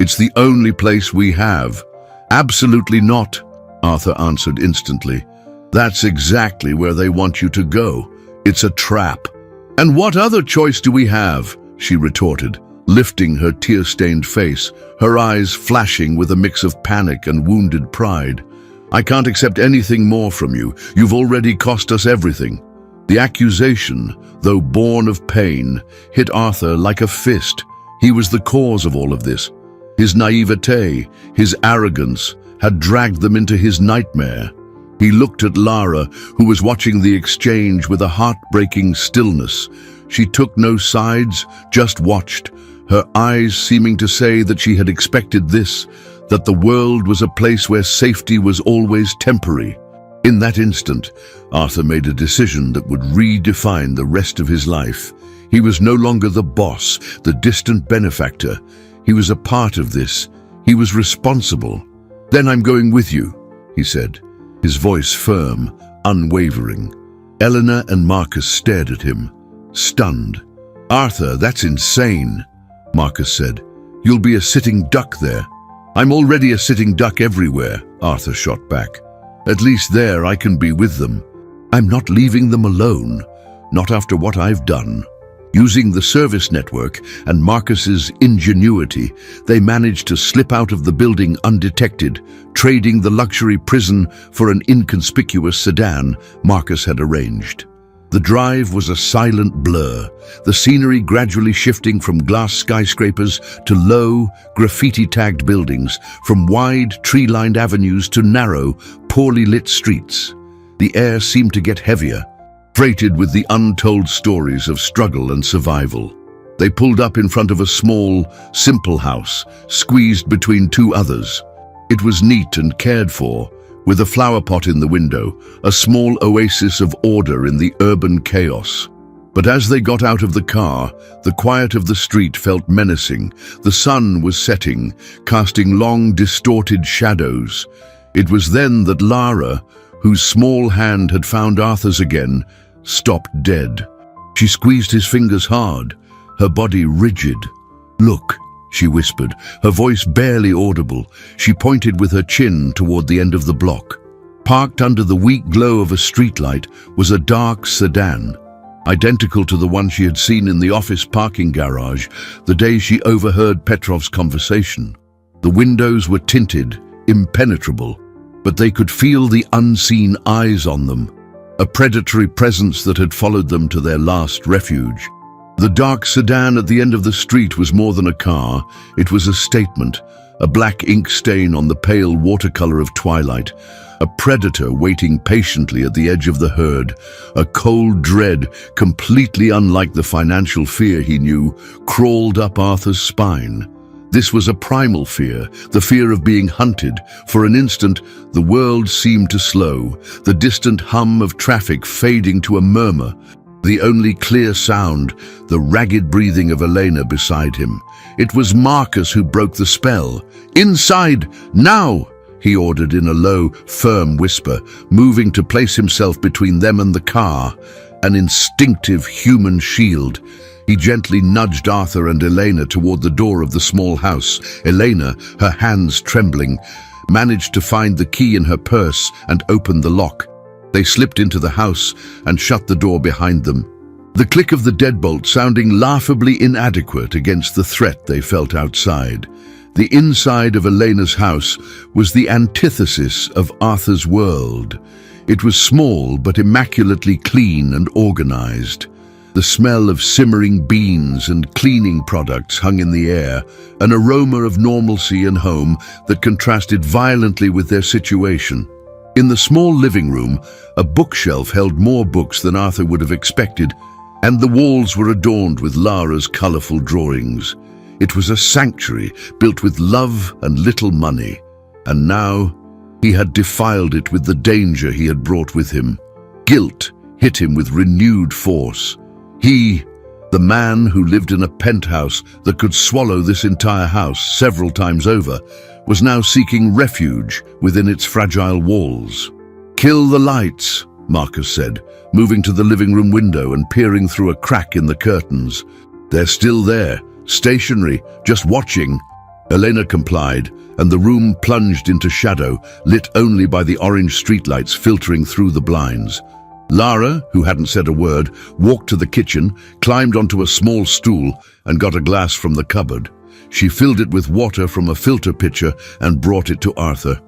"It's the only place we have." "Absolutely not," Arthur answered instantly. "That's exactly where they want you to go. It's a trap." "And what other choice do we have?" she retorted, lifting her tear-stained face, her eyes flashing with a mix of panic and wounded pride. "I can't accept anything more from you. You've already cost us everything." The accusation, though born of pain, hit Arthur like a fist. He was the cause of all of this. His naivete, his arrogance, had dragged them into his nightmare. He looked at Lara, who was watching the exchange with a heartbreaking stillness. She took no sides, just watched, her eyes seeming to say that she had expected this, that the world was a place where safety was always temporary. In that instant, Arthur made a decision that would redefine the rest of his life. He was no longer the boss, the distant benefactor. He was a part of this. He was responsible. "Then I'm going with you," he said, his voice firm, unwavering. Eleanor and Marcus stared at him, stunned. "Arthur, that's insane," Marcus said. "You'll be a sitting duck there." "I'm already a sitting duck everywhere," Arthur shot back. "At least there I can be with them. I'm not leaving them alone, not after what I've done." Using the service network and Marcus's ingenuity, they managed to slip out of the building undetected, trading the luxury prison for an inconspicuous sedan Marcus had arranged. The drive was a silent blur, the scenery gradually shifting from glass skyscrapers to low, graffiti-tagged buildings, from wide, tree-lined avenues to narrow, poorly lit streets. The air seemed to get heavier, freighted with the untold stories of struggle and survival. They pulled up in front of a small, simple house, squeezed between two others. It was neat and cared for, with a flower pot in the window, a small oasis of order in the urban chaos. But as they got out of the car, the quiet of the street felt menacing. The sun was setting, casting long, distorted shadows. It was then that Lara, whose small hand had found Arthur's again, stopped dead. She squeezed his fingers hard, her body rigid. "Look," she whispered, her voice barely audible. She pointed with her chin toward the end of the block. Parked under the weak glow of a streetlight was a dark sedan, identical to the one she had seen in the office parking garage the day she overheard Petrov's conversation. The windows were tinted, impenetrable, but they could feel the unseen eyes on them, a predatory presence that had followed them to their last refuge. The dark sedan at the end of the street was more than a car. It was a statement, a black ink stain on the pale watercolor of twilight, a predator waiting patiently at the edge of the herd, a cold dread, completely unlike the financial fear he knew, crawled up Arthur's spine. This was a primal fear, the fear of being hunted. For an instant, the world seemed to slow, the distant hum of traffic fading to a murmur. The only clear sound, the ragged breathing of Elena beside him. It was Marcus who broke the spell. "Inside, now!" he ordered in a low, firm whisper, moving to place himself between them and the car, an instinctive human shield. He gently nudged Arthur and Elena toward the door of the small house. Elena, her hands trembling, managed to find the key in her purse and open the lock. They slipped into the house and shut the door behind them, the click of the deadbolt sounding laughably inadequate against the threat they felt outside. The inside of Elena's house was the antithesis of Arthur's world. It was small but immaculately clean and organized. The smell of simmering beans and cleaning products hung in the air, an aroma of normalcy and home that contrasted violently with their situation. In the small living room, a bookshelf held more books than Arthur would have expected, and the walls were adorned with Lara's colorful drawings. It was a sanctuary built with love and little money, and now he had defiled it with the danger he had brought with him. Guilt hit him with renewed force. He, the man who lived in a penthouse that could swallow this entire house several times over, was now seeking refuge within its fragile walls. "Kill the lights," Marcus said, moving to the living room window and peering through a crack in the curtains. "They're still there, stationary, just watching." Elena complied, and the room plunged into shadow, lit only by the orange streetlights filtering through the blinds. Lara, who hadn't said a word, walked to the kitchen, climbed onto a small stool, and got a glass from the cupboard. She filled it with water from a filter pitcher and brought it to Arthur.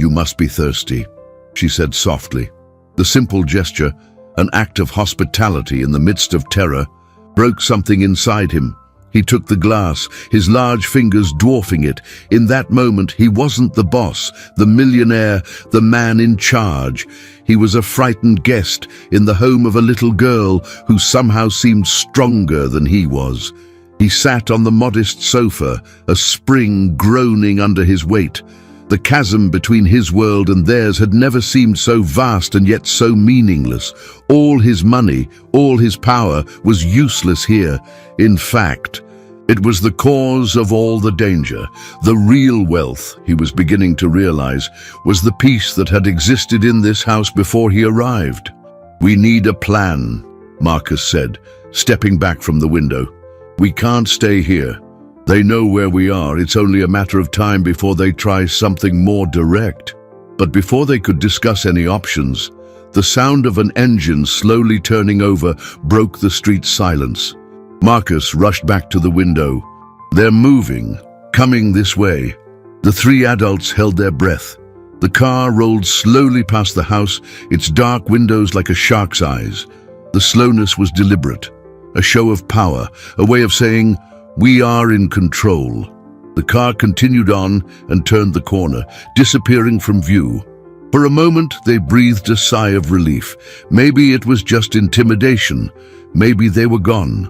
"You must be thirsty," she said softly. The simple gesture, an act of hospitality in the midst of terror, broke something inside him. He took the glass, his large fingers dwarfing it. In that moment, he wasn't the boss, the millionaire, the man in charge. He was a frightened guest in the home of a little girl who somehow seemed stronger than he was. He sat on the modest sofa, a spring groaning under his weight. The chasm between his world and theirs had never seemed so vast and yet so meaningless. All his money, all his power was useless here. In fact, It was the cause of all the danger. The real wealth, he was beginning to realize, was the peace that had existed in this house before he arrived. "We need a plan," Marcus said, stepping back from the window. "We can't stay here. They know where we are. It's only a matter of time before they try something more direct." But before they could discuss any options, the sound of an engine slowly turning over broke the street's silence. Marcus rushed back to the window. "They're moving, coming this way." The three adults held their breath. The car rolled slowly past the house, its dark windows like a shark's eyes. The slowness was deliberate, a show of power, a way of saying, "We are in control." The car continued on and turned the corner, disappearing from view. For a moment, they breathed a sigh of relief. Maybe it was just intimidation. Maybe they were gone.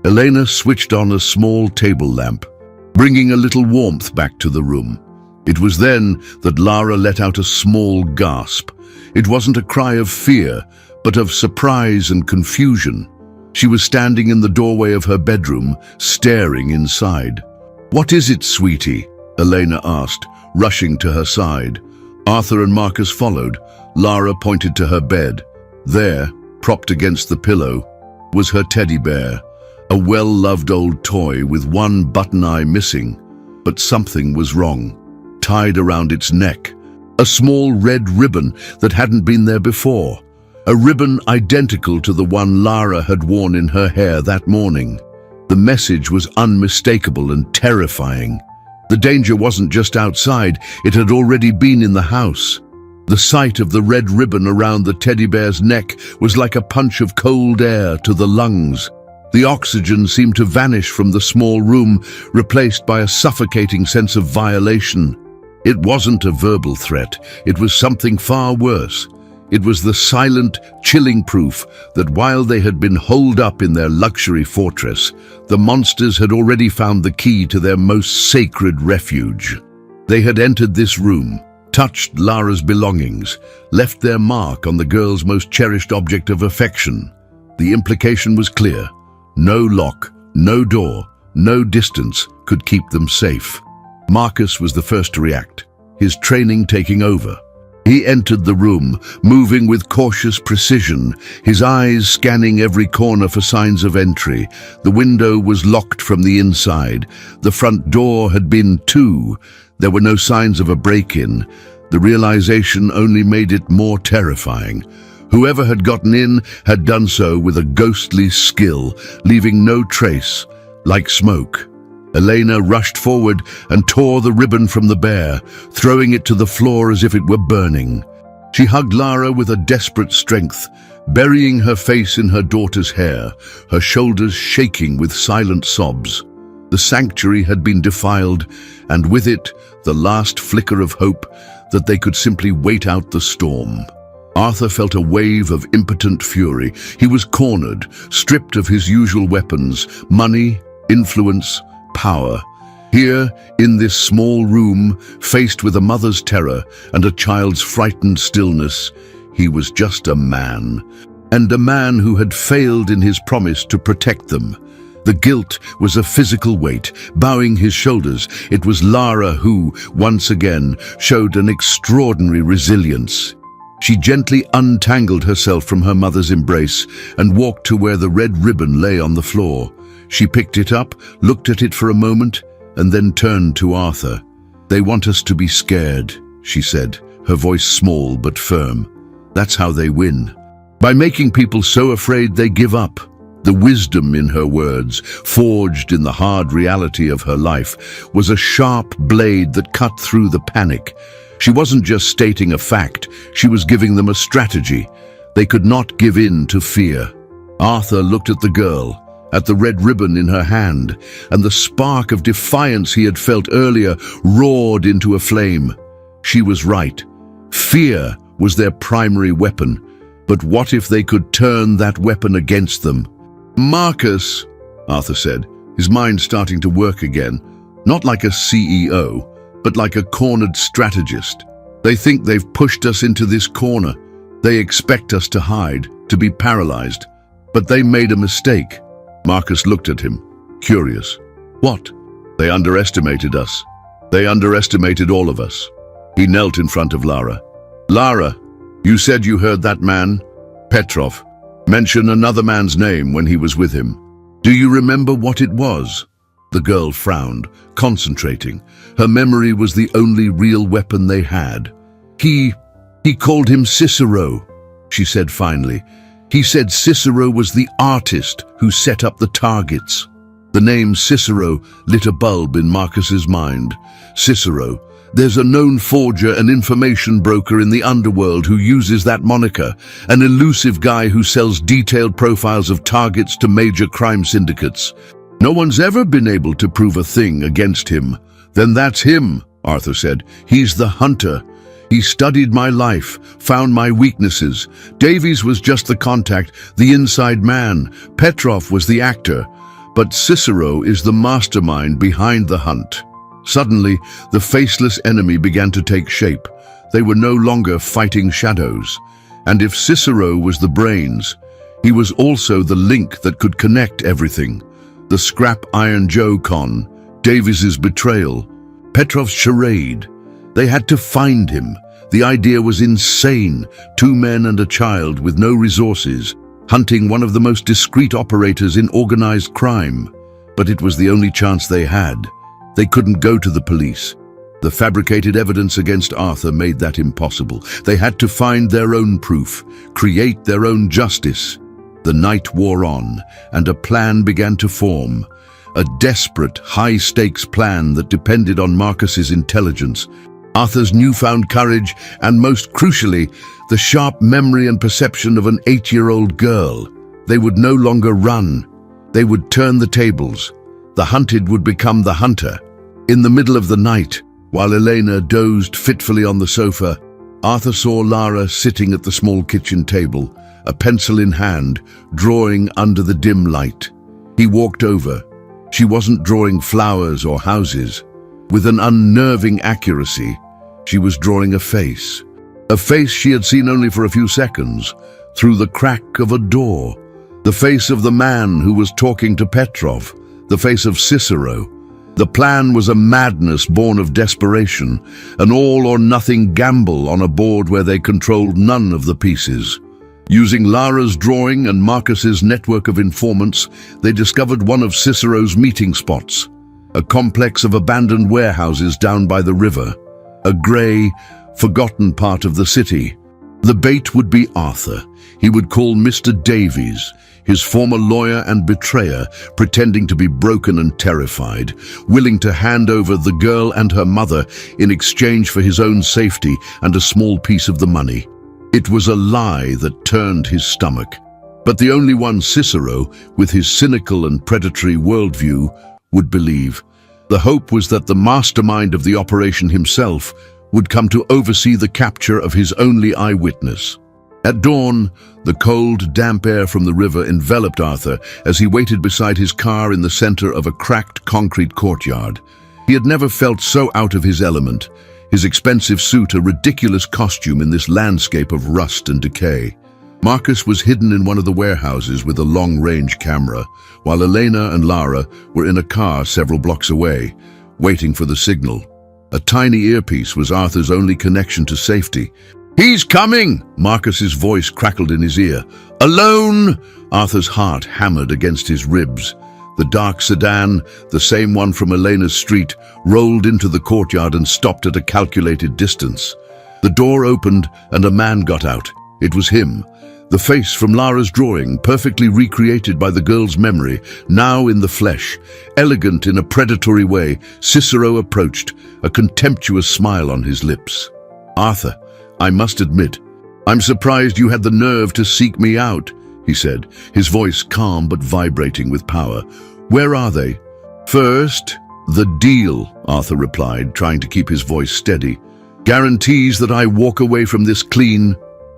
Elena switched on a small table lamp, bringing a little warmth back to the room. It was then that Lara let out a small gasp. It wasn't a cry of fear, but of surprise and confusion. She was standing in the doorway of her bedroom, staring inside. "What is it, sweetie?" Elena asked, rushing to her side. Arthur and Marcus followed. Lara pointed to her bed. There, propped against the pillow, was her teddy bear, a well-loved old toy with one button eye missing. But something was wrong. Tied around its neck, a small red ribbon that hadn't been there before. A ribbon identical to the one Lara had worn in her hair that morning. The message was unmistakable and terrifying. The danger wasn't just outside, it had already been in the house. The sight of the red ribbon around the teddy bear's neck was like a punch of cold air to the lungs. The oxygen seemed to vanish from the small room, replaced by a suffocating sense of violation. It wasn't a verbal threat, it was something far worse. It was the silent, chilling proof that while they had been holed up in their luxury fortress, the monsters had already found the key to their most sacred refuge. They had entered this room, touched Lara's belongings, left their mark on the girl's most cherished object of affection. The implication was clear. No lock, no door, no distance could keep them safe. Marcus was the first to react, his training taking over. He entered the room, moving with cautious precision, his eyes scanning every corner for signs of entry. The window was locked from the inside. The front door had been too. There were no signs of a break-in. The realization only made it more terrifying. Whoever had gotten in had done so with a ghostly skill, leaving no trace, like smoke. Elena rushed forward and tore the ribbon from the bear, throwing it to the floor as if it were burning. She hugged Lara with a desperate strength, burying her face in her daughter's hair, her shoulders shaking with silent sobs. The sanctuary had been defiled, and with it, the last flicker of hope that they could simply wait out the storm. Arthur felt a wave of impotent fury. He was cornered, stripped of his usual weapons, money, influence, power. Here, in this small room, faced with a mother's terror and a child's frightened stillness, he was just a man, and a man who had failed in his promise to protect them. The guilt was a physical weight, bowing his shoulders. It was Lara who, once again, showed an extraordinary resilience. She gently untangled herself from her mother's embrace and walked to where the red ribbon lay on the floor. She picked it up, looked at it for a moment, and then turned to Arthur. "They want us to be scared," she said, her voice small but firm. "That's how they win. By making people so afraid they give up." The wisdom in her words, forged in the hard reality of her life, was a sharp blade that cut through the panic. She wasn't just stating a fact, she was giving them a strategy. They could not give in to fear. Arthur looked at the girl, at the red ribbon in her hand, and the spark of defiance he had felt earlier roared into a flame. She was right. Fear was their primary weapon. But what if they could turn that weapon against them? "Marcus," Arthur said, his mind starting to work again, not like a CEO, but like a cornered strategist. "They think they've pushed us into this corner. They expect us to hide, to be paralyzed. But they made a mistake." Marcus looked at him, curious. What? They underestimated us. They underestimated all of us. He knelt in front of Lara. Lara, you said you heard that man, Petrov, mention another man's name when he was with him. Do you remember what it was? The girl frowned, concentrating. Her memory was the only real weapon they had. He called him Cicero, she said finally. He said Cicero was the artist who set up the targets. The name Cicero lit a bulb in Marcus's mind. Cicero, there's a known forger and information broker in the underworld who uses that moniker, an elusive guy who sells detailed profiles of targets to major crime syndicates. No one's ever been able to prove a thing against him. Then that's him, Arthur said. He's the hunter. He studied my life, found my weaknesses. Davies was just the contact, the inside man. Petrov was the actor. But Cicero is the mastermind behind the hunt. Suddenly, the faceless enemy began to take shape. They were no longer fighting shadows. And if Cicero was the brains, he was also the link that could connect everything. The scrap Iron Joe con, Davies's betrayal, Petrov's charade. They had to find him. The idea was insane. 2 men and a child with no resources, hunting one of the most discreet operators in organized crime. But it was the only chance they had. They couldn't go to the police. The fabricated evidence against Arthur made that impossible. They had to find their own proof, create their own justice. The night wore on, and a plan began to form. A desperate, high-stakes plan that depended on Marcus's intelligence, Arthur's newfound courage, and most crucially, the sharp memory and perception of an 8-year-old girl. They would no longer run. They would turn the tables. The hunted would become the hunter. In the middle of the night, while Elena dozed fitfully on the sofa, Arthur saw Lara sitting at the small kitchen table, a pencil in hand, drawing under the dim light. He walked over. She wasn't drawing flowers or houses. With an unnerving accuracy, she was drawing a face she had seen only for a few seconds, through the crack of a door. The face of the man who was talking to Petrov, the face of Cicero. The plan was a madness born of desperation, an all-or-nothing gamble on a board where they controlled none of the pieces. Using Lara's drawing and Marcus's network of informants, they discovered one of Cicero's meeting spots, a complex of abandoned warehouses down by the river, a grey, forgotten part of the city. The bait would be Arthur. He would call Mr. Davies, his former lawyer and betrayer, pretending to be broken and terrified, willing to hand over the girl and her mother in exchange for his own safety and a small piece of the money. It was a lie that turned his stomach. But the only one Cicero, with his cynical and predatory worldview, would believe. The hope was that the mastermind of the operation himself would come to oversee the capture of his only eyewitness. At dawn, the cold, damp air from the river enveloped Arthur as he waited beside his car in the center of a cracked concrete courtyard. He had never felt so out of his element, his expensive suit a ridiculous costume in this landscape of rust and decay. Marcus was hidden in one of the warehouses with a long-range camera, while Elena and Lara were in a car several blocks away, waiting for the signal. A tiny earpiece was Arthur's only connection to safety. "He's coming!" Marcus's voice crackled in his ear. "Alone!" Arthur's heart hammered against his ribs. The dark sedan, the same one from Elena's street, rolled into the courtyard and stopped at a calculated distance. The door opened and a man got out. It was him. The face from Lara's drawing, perfectly recreated by the girl's memory, now in the flesh. Elegant in a predatory way, Cicero approached, a contemptuous smile on his lips. "Arthur, I must admit, I'm surprised you had the nerve to seek me out," he said, his voice calm but vibrating with power. "Where are they?" "First, the deal," Arthur replied, trying to keep his voice steady. "Guarantees that I walk away from this clean."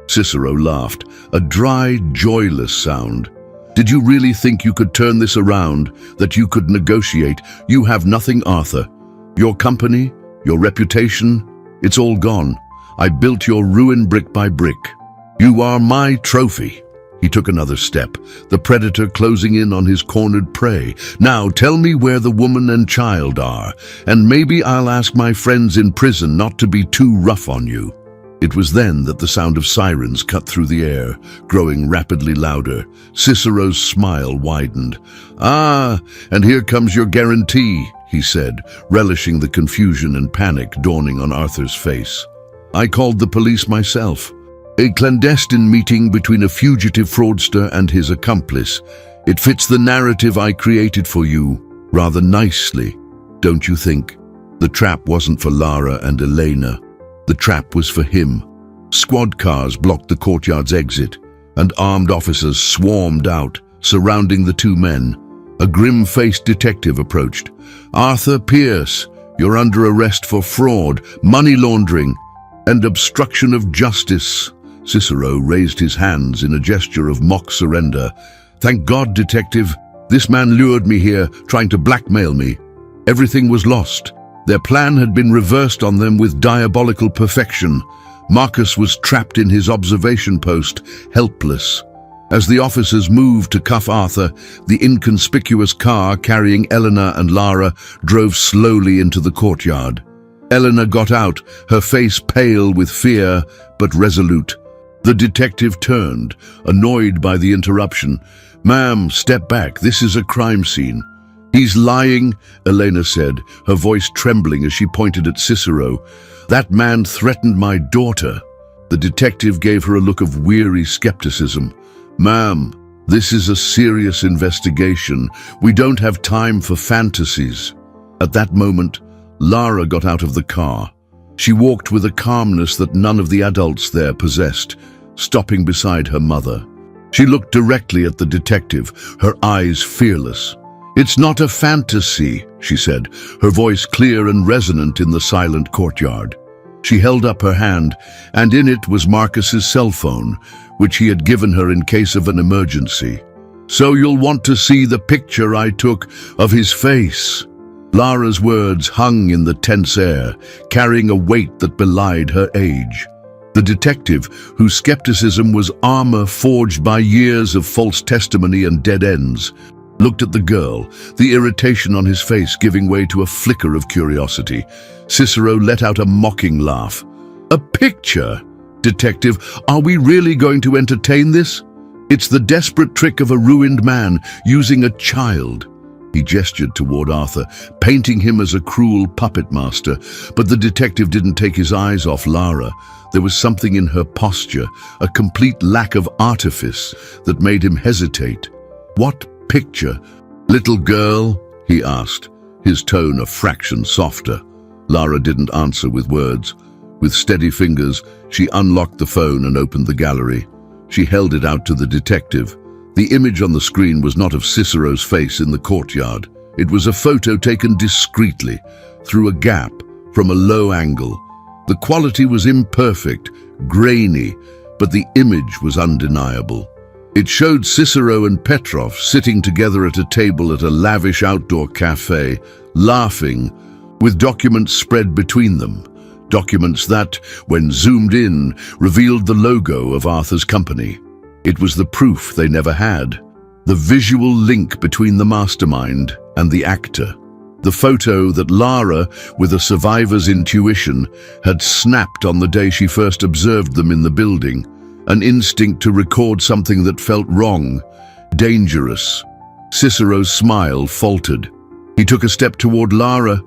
Cicero laughed, a dry, joyless sound. "Did you really think you could turn this around, that you could negotiate? You have nothing, Arthur. Your company, your reputation, it's all gone. I built your ruin brick by brick. You are my trophy." He took another step, the predator closing in on his cornered prey. "Now tell me where the woman and child are, and maybe I'll ask my friends in prison not to be too rough on you." It was then that the sound of sirens cut through the air, growing rapidly louder. Cicero's smile widened. "Ah, and here comes your guarantee," he said, relishing the confusion and panic dawning on Arthur's face. "I called the police myself. A clandestine meeting between a fugitive fraudster and his accomplice. It fits the narrative I created for you rather nicely, don't you think?" The trap wasn't for Lara and Elena. The trap was for him. Squad cars blocked the courtyard's exit, and armed officers swarmed out, surrounding the two men. A grim-faced detective approached. "Arthur Pierce, you're under arrest for fraud, money laundering, and obstruction of justice." Cicero raised his hands in a gesture of mock surrender. "Thank God, detective. This man lured me here, trying to blackmail me. Everything was lost. Their plan had been reversed on them with diabolical perfection. Marcus was trapped in his observation post, helpless." As the officers moved to cuff Arthur, the inconspicuous car carrying Elena and Lara drove slowly into the courtyard. Elena got out, her face pale with fear, but resolute. The detective turned, annoyed by the interruption. "Ma'am, step back. This is a crime scene." "He's lying," Elena said, her voice trembling as she pointed at Cicero. "That man threatened my daughter." The detective gave her a look of weary skepticism. "Ma'am, this is a serious investigation. We don't have time for fantasies." At that moment, Lara got out of the car. She walked with a calmness that none of the adults there possessed, stopping beside her mother. She looked directly at the detective, her eyes fearless. "It's not a fantasy," she said, her voice clear and resonant in the silent courtyard. She held up her hand, and in it was Marcus's cell phone, which he had given her in case of an emergency. "So you'll want to see the picture I took of his face." Lara's words hung in the tense air, carrying a weight that belied her age. The detective, whose skepticism was armor forged by years of false testimony and dead ends, looked at the girl, the irritation on his face giving way to a flicker of curiosity. Cicero let out a mocking laugh. "A picture? Detective, are we really going to entertain this? It's the desperate trick of a ruined man using a child." He gestured toward Arthur, painting him as a cruel puppet master, but the detective didn't take his eyes off Lara. There was something in her posture, a complete lack of artifice, that made him hesitate. "What picture? Little girl?" he asked, his tone a fraction softer. Lara didn't answer with words. With steady fingers, she unlocked the phone and opened the gallery. She held it out to the detective. The image on the screen was not of Cicero's face in the courtyard. It was a photo taken discreetly, through a gap, from a low angle. The quality was imperfect, grainy, but the image was undeniable. It showed Cicero and Petrov sitting together at a table at a lavish outdoor cafe, laughing, with documents spread between them. Documents that, when zoomed in, revealed the logo of Arthur's company. It was the proof they never had, the visual link between the mastermind and the actor. The photo that Lara, with a survivor's intuition, had snapped on the day she first observed them in the building, an instinct to record something that felt wrong, dangerous. Cicero's smile faltered. He took a step toward Lara,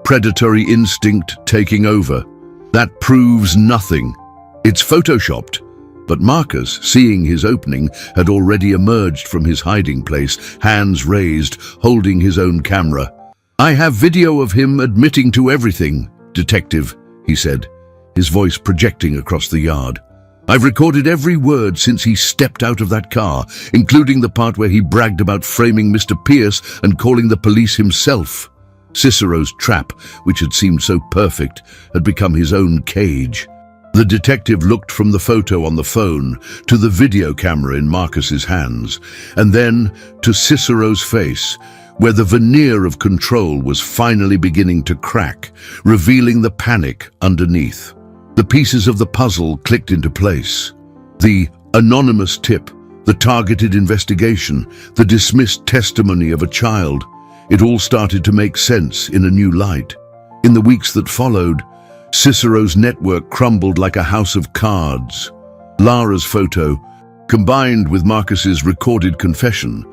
predatory instinct taking over. "That proves nothing. It's photoshopped." But Marcus, seeing his opening, had already emerged from his hiding place, hands raised, holding his own camera. "I have video of him admitting to everything, detective," he said, his voice projecting across the yard. "I've recorded every word since he stepped out of that car, including the part where he bragged about framing Mr. Pierce and calling the police himself." Cicero's trap, which had seemed so perfect, had become his own cage. The detective looked from the photo on the phone to the video camera in Marcus's hands, and then to Cicero's face, where the veneer of control was finally beginning to crack, revealing the panic underneath. The pieces of the puzzle clicked into place. The anonymous tip, The targeted investigation, the dismissed testimony of a child, it all started to make sense in a new light. In the weeks that followed, Cicero's network crumbled like a house of cards. Lara's photo, combined with Marcus's recorded confession,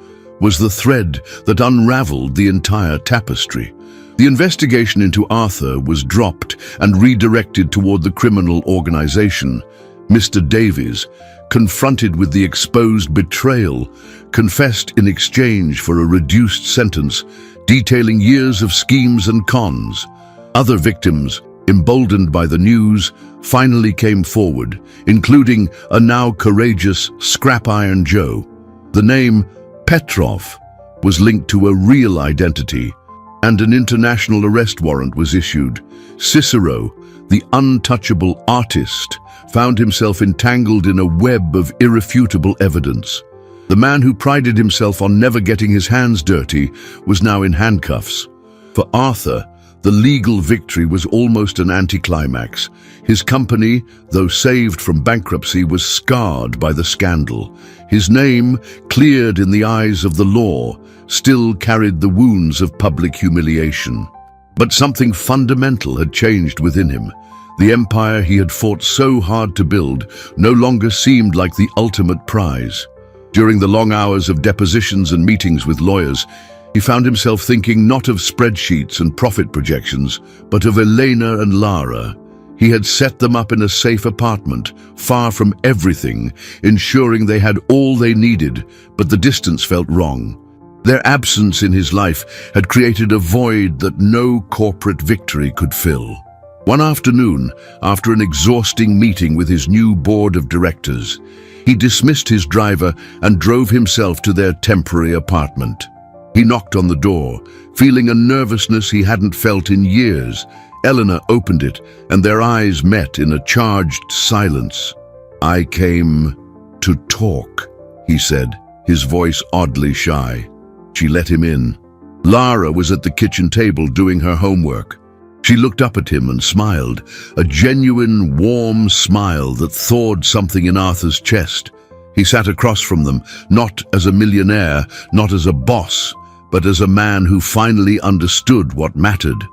was the thread that unraveled the entire tapestry. The investigation into Arthur was dropped and redirected toward the criminal organization. Mr. Davies, confronted with the exposed betrayal, confessed in exchange for a reduced sentence, detailing years of schemes and cons. Other victims, emboldened by the news, finally came forward, including a now courageous Scrap Iron Joe. The name Petrov was linked to a real identity, and an international arrest warrant was issued. Cicero, the untouchable artist, found himself entangled in a web of irrefutable evidence. The man who prided himself on never getting his hands dirty was now in handcuffs. For Arthur, the legal victory was almost an anticlimax. His company, though saved from bankruptcy, was scarred by the scandal. His name, cleared in the eyes of the law, still carried the wounds of public humiliation. But something fundamental had changed within him. The empire he had fought so hard to build no longer seemed like the ultimate prize. During the long hours of depositions and meetings with lawyers, he found himself thinking not of spreadsheets and profit projections, but of Elena and Lara. He had set them up in a safe apartment, far from everything, ensuring they had all they needed, but the distance felt wrong. Their absence in his life had created a void that no corporate victory could fill. One afternoon, after an exhausting meeting with his new board of directors, he dismissed his driver and drove himself to their temporary apartment. He knocked on the door, feeling a nervousness he hadn't felt in years. Eleanor opened it, and their eyes met in a charged silence. "I came to talk," he said, his voice oddly shy. She let him in. Lara was at the kitchen table doing her homework. She looked up at him and smiled, a genuine, warm smile that thawed something in Arthur's chest. He sat across from them, not as a millionaire, not as a boss, but as a man who finally understood what mattered.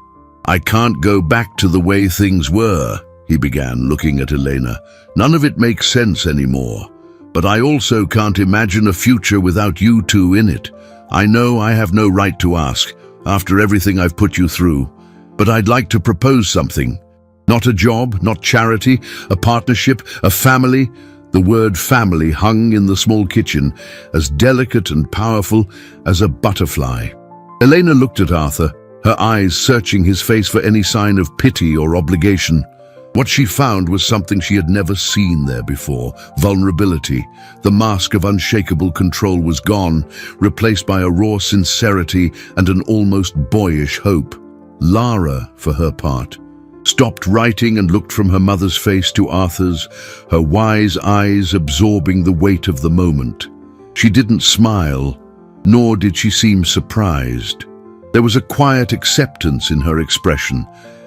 "I can't go back to the way things were," he began, looking at Elena. "None of it makes sense anymore. But I also can't imagine a future without you two in it. I know I have no right to ask, after everything I've put you through, but I'd like to propose something. Not a job, not charity, a partnership, a family." The word family hung in the small kitchen, as delicate and powerful as a butterfly. Elena looked at Arthur, her eyes searching his face for any sign of pity or obligation. What she found was something she had never seen there before: vulnerability. The mask of unshakable control was gone, replaced by a raw sincerity and an almost boyish hope. Lara, for her part, stopped writing and looked from her mother's face to Arthur's, her wise eyes absorbing the weight of the moment. She didn't smile, nor did she seem surprised. There was a quiet acceptance in her expression,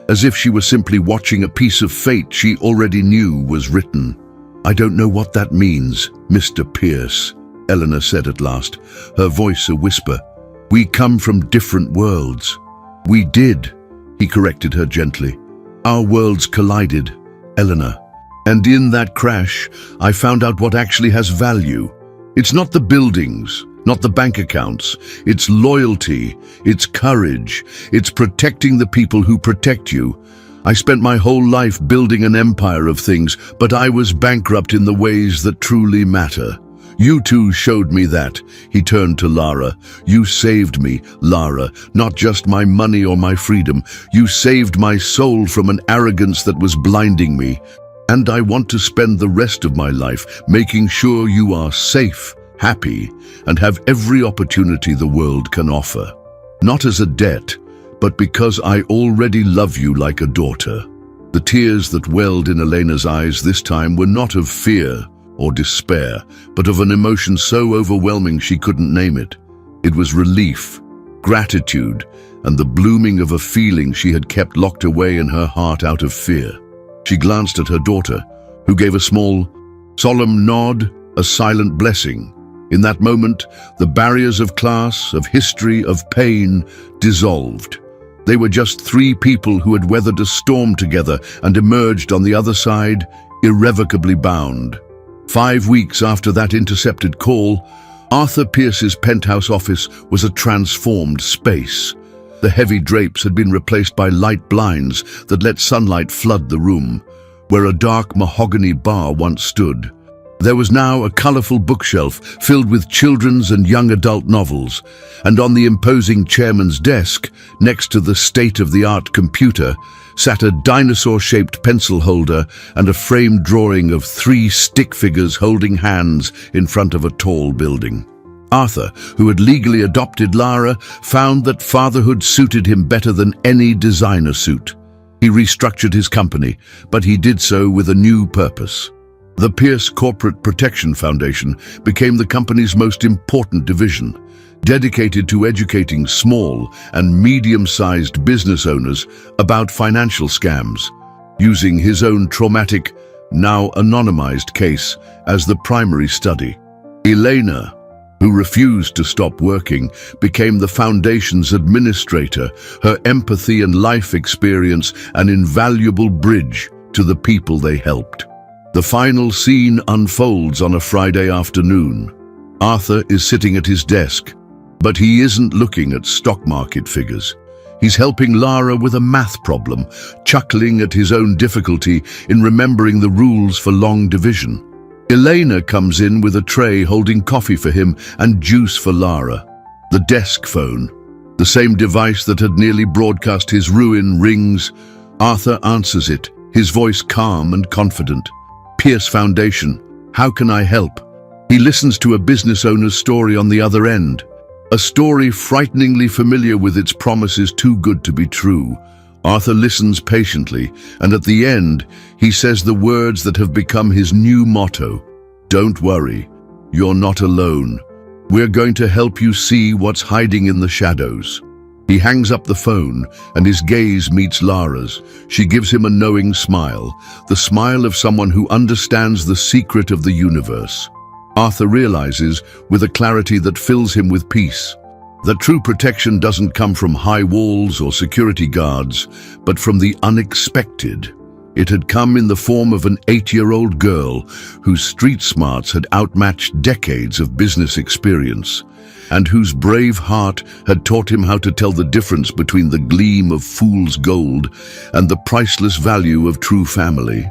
as if she was simply watching a piece of fate she already knew was written. "I don't know what that means, Mr. Pierce," Eleanor said at last, her voice a whisper. "We come from different worlds." "We did," he corrected her gently. "Our worlds collided, Eleanor. And in that crash, I found out what actually has value. It's not the buildings, not the bank accounts. It's loyalty, it's courage, it's protecting the people who protect you. I spent my whole life building an empire of things, but I was bankrupt in the ways that truly matter. You two showed me that." He turned to Lara. "You saved me, Lara, not just my money or my freedom. You saved my soul from an arrogance that was blinding me. And I want to spend the rest of my life making sure you are safe, happy, and have every opportunity the world can offer. Not as a debt, but because I already love you like a daughter." The tears that welled in Elena's eyes this time were not of fear or despair, but of an emotion so overwhelming she couldn't name it. It was relief, gratitude, and the blooming of a feeling she had kept locked away in her heart out of fear. She glanced at her daughter, who gave a small, solemn nod, a silent blessing. In that moment, the barriers of class, of history, of pain dissolved. They were just three people who had weathered a storm together and emerged on the other side, irrevocably bound. 5 weeks after that intercepted call, Arthur Pierce's penthouse office was a transformed space. The heavy drapes had been replaced by light blinds that let sunlight flood the room, where a dark mahogany bar once stood. There was now a colorful bookshelf filled with children's and young adult novels, and on the imposing chairman's desk, next to the state-of-the-art computer, sat a dinosaur-shaped pencil holder and a framed drawing of 3 stick figures holding hands in front of a tall building. Arthur, who had legally adopted Lara, found that fatherhood suited him better than any designer suit. He restructured his company, but he did so with a new purpose. The Pierce Corporate Protection Foundation became the company's most important division, dedicated to educating small and medium-sized business owners about financial scams, using his own traumatic, now anonymized case as the primary study. Elena, who refused to stop working, became the foundation's administrator, her empathy and life experience an invaluable bridge to the people they helped. The final scene unfolds on a Friday afternoon. Arthur is sitting at his desk, but he isn't looking at stock market figures. He's helping Lara with a math problem, chuckling at his own difficulty in remembering the rules for long division. Elena comes in with a tray holding coffee for him and juice for Lara. The desk phone, the same device that had nearly broadcast his ruin, rings. Arthur answers it, his voice calm and confident. Pierce Foundation, how can I help? He listens to a business owner's story on the other end. A story frighteningly familiar with its promises too good to be true. Arthur listens patiently, and at the end, he says the words that have become his new motto. Don't worry, you're not alone. We're going to help you see what's hiding in the shadows. He hangs up the phone, and his gaze meets Lara's. She gives him a knowing smile, the smile of someone who understands the secret of the universe. Arthur realizes, with a clarity that fills him with peace, that true protection doesn't come from high walls or security guards, but from the unexpected. It had come in the form of an 8-year-old girl whose street smarts had outmatched decades of business experience, and whose brave heart had taught him how to tell the difference between the gleam of fool's gold and the priceless value of true family.